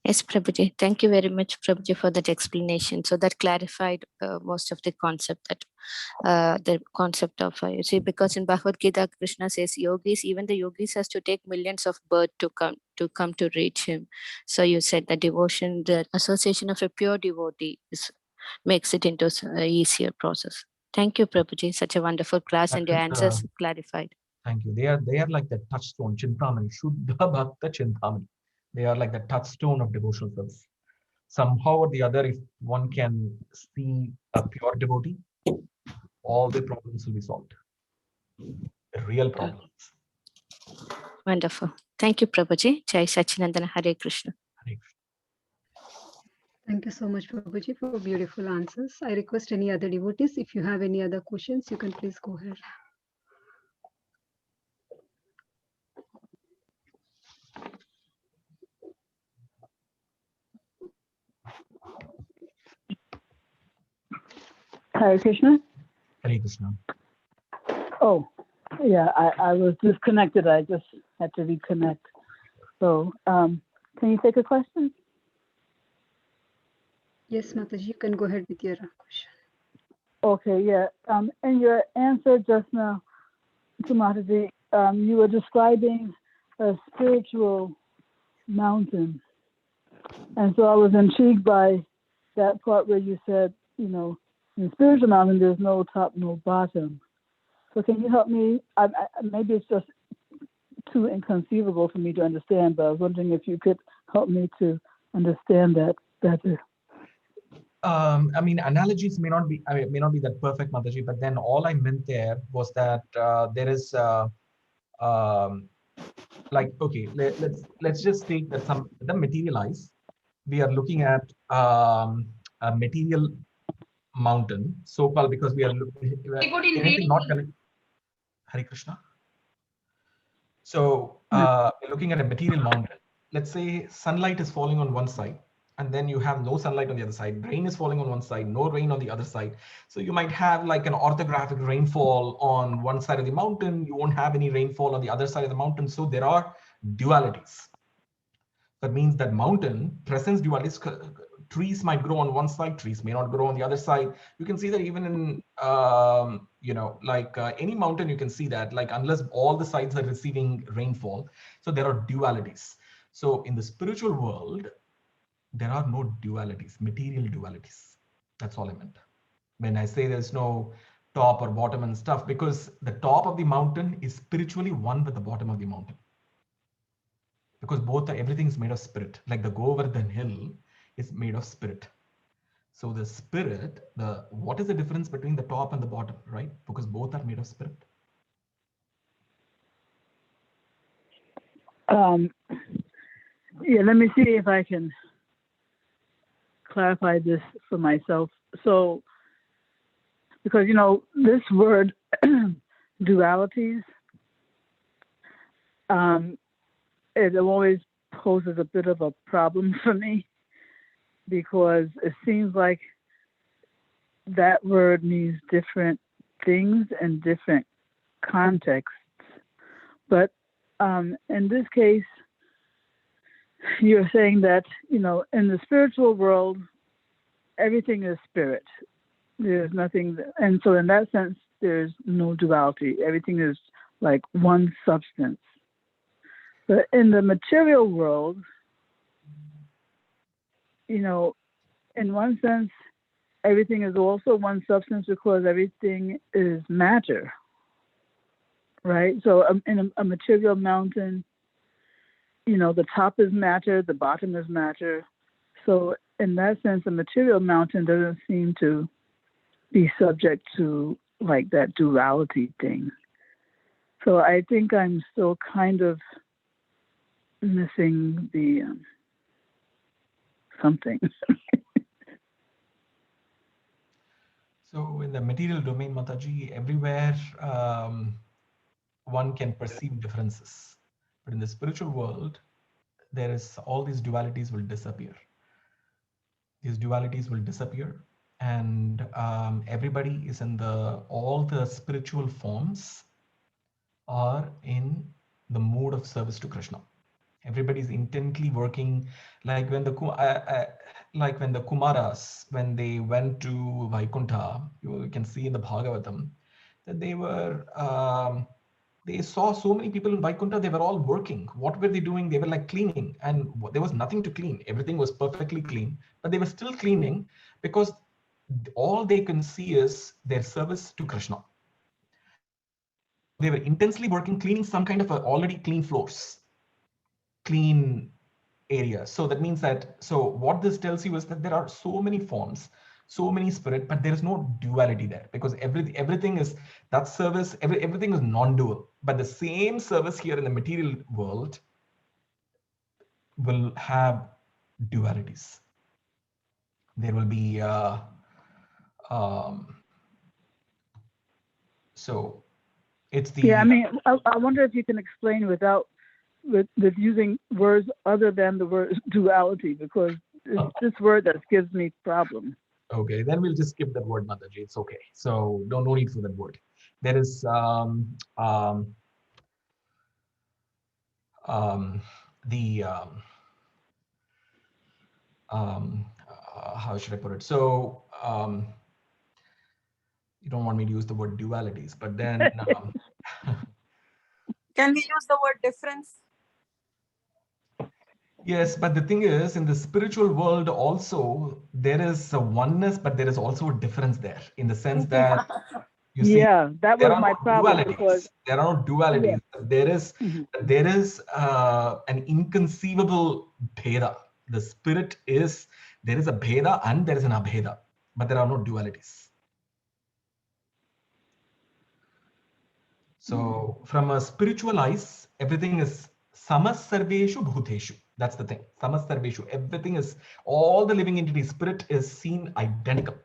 E: Yes, Prabhuji. Thank you very much, Prabhuji, for that explanation. So that clarified most of the concept of you see, because in Bhagavad Gita, Krishna says yogis, even the yogis has to take millions of births to come to reach him. So you said the devotion, the association of a pure devotee makes it into an easier process. Thank you, Prabhuji. Such a wonderful class, and your answers clarified.
B: Thank you. They are like the touchstone, Chintamani, Shuddha Bhakta Chintamani. They are like the touchstone of devotional service. Somehow or the other, if one can see a pure devotee, all the problems will be solved. The real problems.
E: Wonderful. Thank you, Prabhuji. Jai Sachinandana. Hare Krishna.
B: Hare Krishna.
A: Thank you so much, Prabhuji, for beautiful answers. I request any other devotees, if you have any other questions, you can please go ahead.
F: Hare Krishna.
B: Hare Krishna.
F: Oh, yeah, I was disconnected. I just had to reconnect. So, can you take a question?
A: Yes, Mataji, you can go ahead with your question.
F: Okay, yeah. In your answer just now to Mataji, you were describing a spiritual mountain. And so I was intrigued by that part where you said, in the spiritual mountain, there's no top, no bottom. So can you help me? Maybe it's just too inconceivable for me to understand, but I was wondering if you could help me to understand that better.
B: Analogies may not be that perfect, Mataji, but then all I meant there was that there is let's just take that the materialize. We are looking at a material mountain, so-called, because we are anything not connected. Hare Krishna. So we're looking at a material mountain. Let's say sunlight is falling on one side, and then you have no sunlight on the other side. Rain is falling on one side, no rain on the other side. So you might have like an orthographic rainfall on one side of the mountain. You won't have any rainfall on the other side of the mountain. So there are dualities. That means that mountain presents dualities. Trees might grow on one side, trees may not grow on the other side. You can see that even in, any mountain, you can see that, like, unless all the sides are receiving rainfall. So there are dualities. So in the spiritual world, there are no dualities, material dualities. That's all I meant. When I say there's no top or bottom and stuff, because the top of the mountain is spiritually one with the bottom of the mountain. Because everything is made of spirit. Like the Govardhan hill is made of spirit. So the spirit, what is the difference between the top and the bottom, right? Because both are made of spirit.
F: Yeah, let me see if I can clarify this for myself. So, because, this word, dualities, it always poses a bit of a problem for me, because it seems like that word means different things in different contexts. But in this case, you're saying that, in the spiritual world, everything is spirit. There's nothing, and so in that sense, there's no duality. Everything is like one substance. But in the material world, you know, in one sense, everything is also one substance because everything is matter, right? So in a material mountain, you know, the top is matter, the bottom is matter. So in that sense, a material mountain doesn't seem to be subject to like that duality thing. So I think I'm still kind of missing the something.
B: So in the material domain, Mataji, everywhere one can perceive differences. But in the spiritual world, there is all these dualities will disappear. These dualities will disappear, and everybody is in all the spiritual forms are in the mood of service to Krishna. Everybody's intently working, like when the Kumaras, when they went to Vaikuntha, you can see in the Bhagavatam that they saw so many people in Vaikuntha, they were all working. What were they doing? They were like cleaning, and there was nothing to clean. Everything was perfectly clean, but they were still cleaning because all they can see is their service to Krishna. So they were intensely working, cleaning some kind of already clean floors, clean area. So that means that, so what this tells you is that there are so many forms, so many spirit, but there is no duality there, because everything is that service, everything is non-dual. But the same service here in the material world will have dualities. There will be so it's the
F: Yeah, I mean, I wonder if you can explain with using words other than the word duality, because it's this word that gives me problems.
B: Okay, then we'll just skip that word, Mataji. It's okay. So no need for that word. There is how should I put it? So you don't want me to use the word dualities, but then
G: can we use the word difference?
B: Yes, but the thing is, in the spiritual world also, there is a oneness, but there is also a difference there, in the sense that you see,
F: that was my problem, because
B: there are no dualities. There is an inconceivable bheda. The spirit is, there is a bheda and there is an abheda, but there are no dualities. So from a spiritual eyes, everything is samasarveshu bhuteshu. That's the thing. Samasarveshu. Everything is, all the living entities, spirit is seen identical.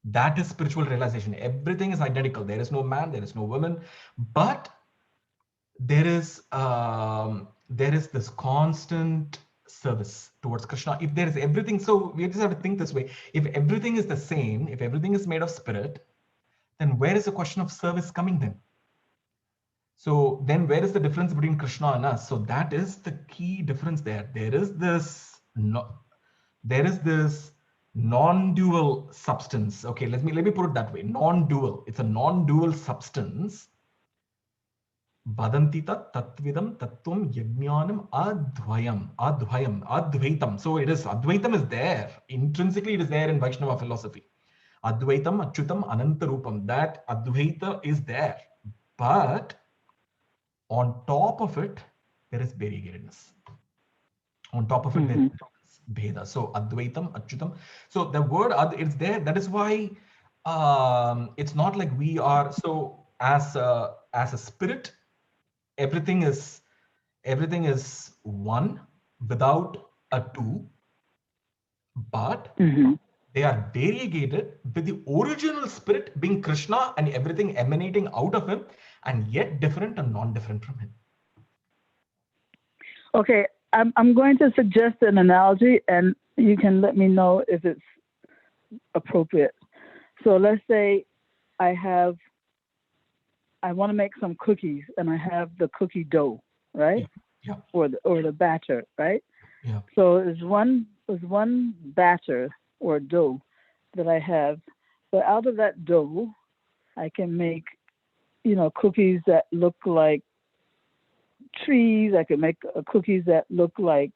B: That is spiritual realization. Everything is identical. There is no man, there is no woman, but there is this constant service towards Krishna. If there is everything, so we just have to think this way. If everything is the same, if everything is made of spirit, then where is the question of service coming then? So then where is the difference between Krishna and us? So that is the key difference there. There is this non-dual substance. Okay, let me put it that way. Non-dual. It's a non-dual substance. Vadanti tat tatvidam tattvam yajnanam advaitam. So it is, Advaitam is there. Intrinsically it is there in Vaishnava philosophy. Advaitam, Achyutam, Anantarupam. That Advaita is there. But on top of it, there is variegatedness. On top of it, there is bheda. So Advaitam, Achyutam. So the word it's there. That is why it's not like we are, so as a spirit, everything is one without a two, but they are variegated with the original spirit being Krishna and everything emanating out of him, and yet different and non-different from him.
F: Okay, I'm going to suggest an analogy, and you can let me know if it's appropriate. So let's say I want to make some cookies, and I have the cookie dough, right?
B: Yeah.
F: Or the batter, right?
B: Yeah.
F: So there's one batter or dough that I have, but out of that dough, I can make, cookies that look like trees. I can make cookies that look like,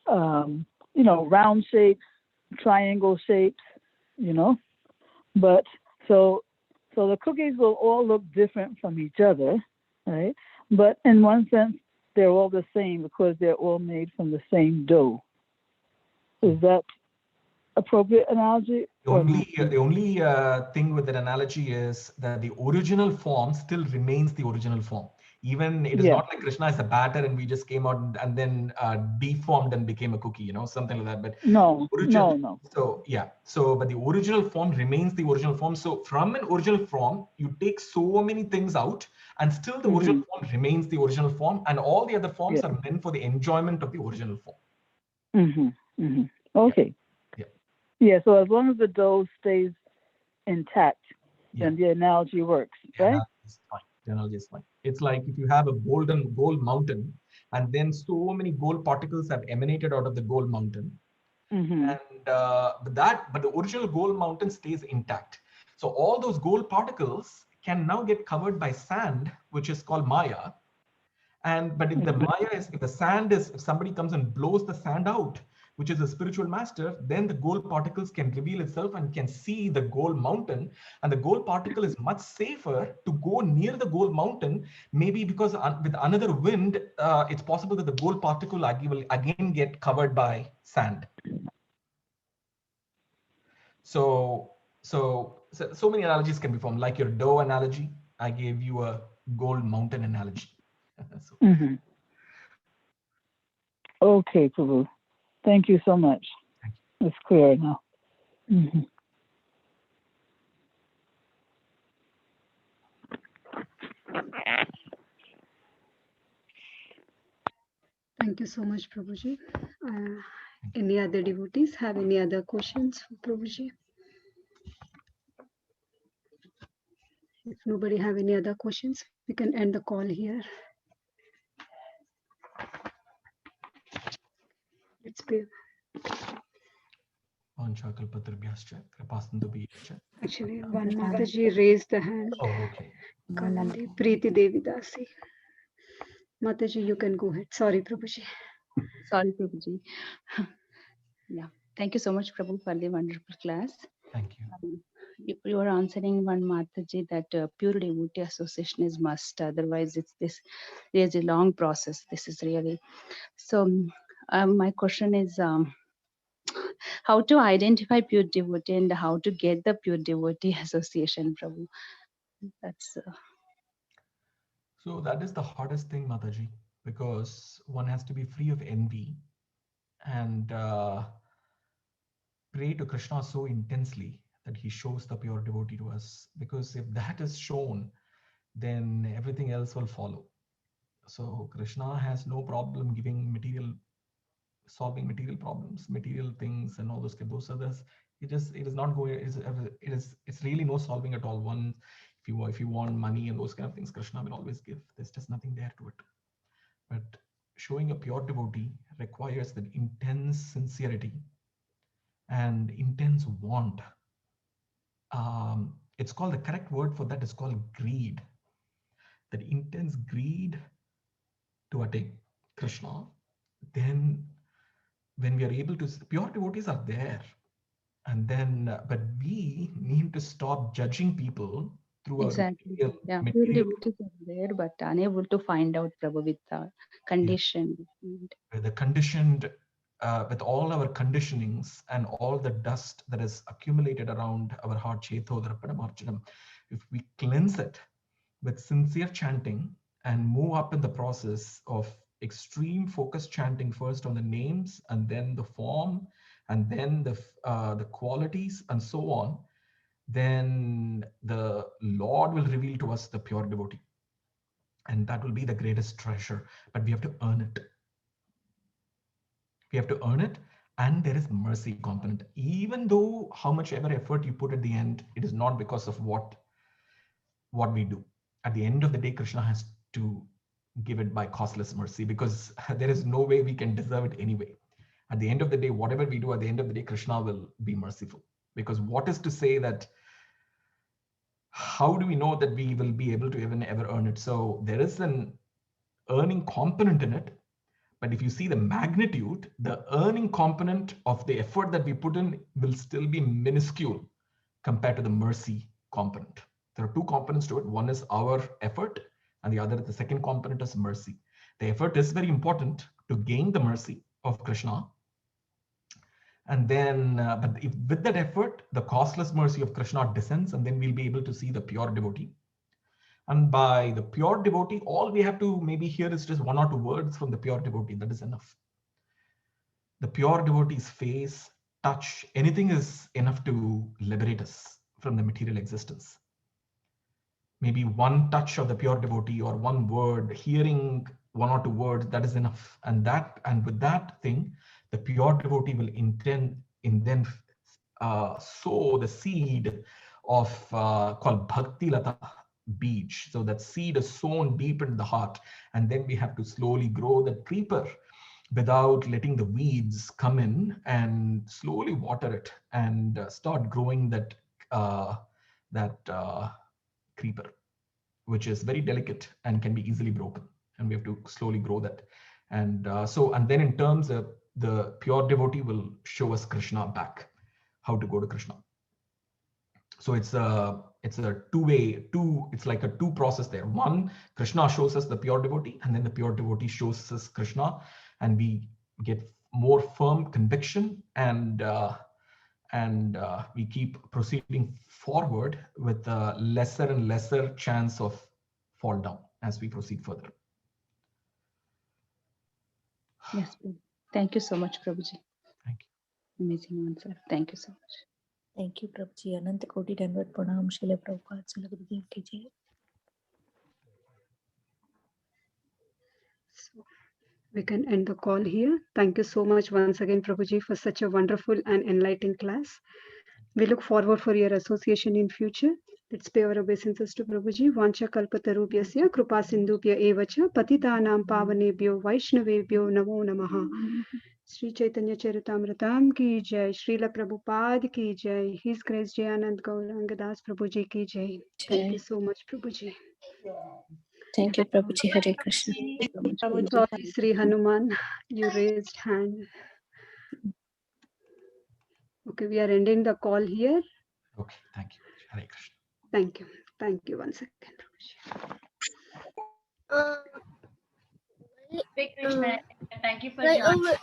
F: round shapes, triangle shapes, But so the cookies will all look different from each other, right? But in one sense, they're all the same because they're all made from the same dough. Is that appropriate analogy?
B: The only thing with that analogy is that the original form still remains the original form. Even it is not like Krishna is a batter and we just came out and then deformed and became a cookie, something like that. But
F: no.
B: So yeah, but the original form remains the original form. So from an original form, you take so many things out, and still the original form remains the original form, and all the other forms are meant for the enjoyment of the original form.
F: Okay. Yeah, so as long as the dough stays intact, then the analogy works, right?
B: The analogy is fine. It's like if you have a gold mountain, and then so many gold particles have emanated out of the gold mountain, and but the original gold mountain stays intact. So all those gold particles can now get covered by sand, which is called Maya. But if the Maya is, if somebody comes and blows the sand out, which is a spiritual master, then the gold particles can reveal itself and can see the gold mountain. And the gold particle is much safer to go near the gold mountain, maybe because with another wind, it's possible that the gold particle will again get covered by sand. So many analogies can be formed, like your dough analogy. I gave you a gold mountain analogy.
F: Okay, Prabhu. Thank you so much. It's clear now.
A: Thank you so much, Prabhuji. Any other devotees have any other questions for Prabhuji? If nobody have any other questions, we can end the call here. Let's be. Actually, one Mataji raised the hand.
B: Oh, okay.
A: Preeti Devi Dasi. Mataji, you can go ahead. Sorry, Prabhuji.
C: Sorry, Prabhuji. Yeah. Thank you so much, Prabhu, for the wonderful class.
B: Thank you.
C: You were answering one Mataji that pure devotee association is must. Otherwise, there's a long process. This is really. So my question is, how to identify pure devotee and how to get the pure devotee association, Prabhu? That's.
B: So that is the hardest thing, Mataji, because one has to be free of envy and pray to Krishna so intensely that he shows the pure devotee to us. Because if that is shown, then everything else will follow. So Krishna has no problem solving material problems, material things, and all those others. It is not going. It's really no solving at all. One, if you want money and those kind of things, Krishna will always give. There's just nothing there to it. But showing a pure devotee requires that intense sincerity and intense want. It's called, the correct word for that is called greed. That intense greed to attain Krishna. Then when we are able to, pure devotees are there. And then, but we need to stop judging people through
C: Exactly.
B: our
C: Pure devotees are there, but unable to find out, Prabhu, with condition.
B: The conditioned, with all our conditionings and all the dust that is accumulated around our heart, Chetodara Paramarjanam, if we cleanse it with sincere chanting and move up in the process of extreme focused chanting, first on the names and then the form and then the qualities and so on, then the Lord will reveal to us the pure devotee. And that will be the greatest treasure, but we have to earn it. We have to earn it, and there is mercy component. Even though how much ever effort you put at the end, it is not because of what we do. At the end of the day, Krishna has to give it by costless mercy, because there is no way we can deserve it anyway. At the end of the day, whatever we do, at the end of the day, Krishna will be merciful. Because what is to say that how do we know that we will be able to even ever earn it? So there is an earning component in it. But if you see the magnitude, the earning component of the effort that we put in will still be minuscule compared to the mercy component. There are two components to it. One is our effort, and the second component is mercy. The effort is very important to gain the mercy of Krishna. And then, with that effort, the costless mercy of Krishna descends, and then we'll be able to see the pure devotee. And by the pure devotee, all we have to maybe hear is just one or two words from the pure devotee. That is enough. The pure devotee's face, touch, anything is enough to liberate us from the material existence. Maybe one touch of the pure devotee or one word, hearing one or two words, that is enough. And with that thing, the pure devotee will then sow the seed of called Bhakti Lata Beej. So that seed is sown deep in the heart, and then we have to slowly grow the creeper without letting the weeds come in, and slowly water it and start growing that creeper, which is very delicate and can be easily broken, and we have to slowly grow that. And then in terms of the pure devotee will show us Krishna back, how to go to Krishna. So it's a it's like a two process there. One, Krishna shows us the pure devotee, and then the pure devotee shows us Krishna, and we get more firm conviction, and we keep proceeding forward with a lesser and lesser chance of fall down as we proceed further.
C: Yes, Prabhu. Thank you so much, Prabhuji.
B: Thank
C: you. Amazing answer. Thank you so much.
H: Thank you, Prabhuji. Anant Koti Dandavat Pranam, Srila Prabhupada, Srila Gurudev Ki Jai.
A: So we can end the call here. Thank you so much once again, Prabhuji, for such a wonderful and enlightening class. We look forward for your association in future. Let's pay our obeisances to Prabhuji. Vancha kalpatarubhyasya kripa sindhubhya evacha patitanam pavanebhyo vaishnavebhyo namo namaha. Sri Caitanya Caritamrta ki jai, Srila Prabhupada ki jai, His Grace Jayanand Gauranga Prabhuji ki jai. Thank you so much, Prabhuji.
E: Thank you, Prabhuji. Hare Krishna.
A: Sorry, Sri Hanuman, you raised hand. Okay, we are ending the call here.
B: Okay, thank you. Hare Krishna.
A: Thank you. Thank you once again, Prabhuji.
I: Thank you for joining.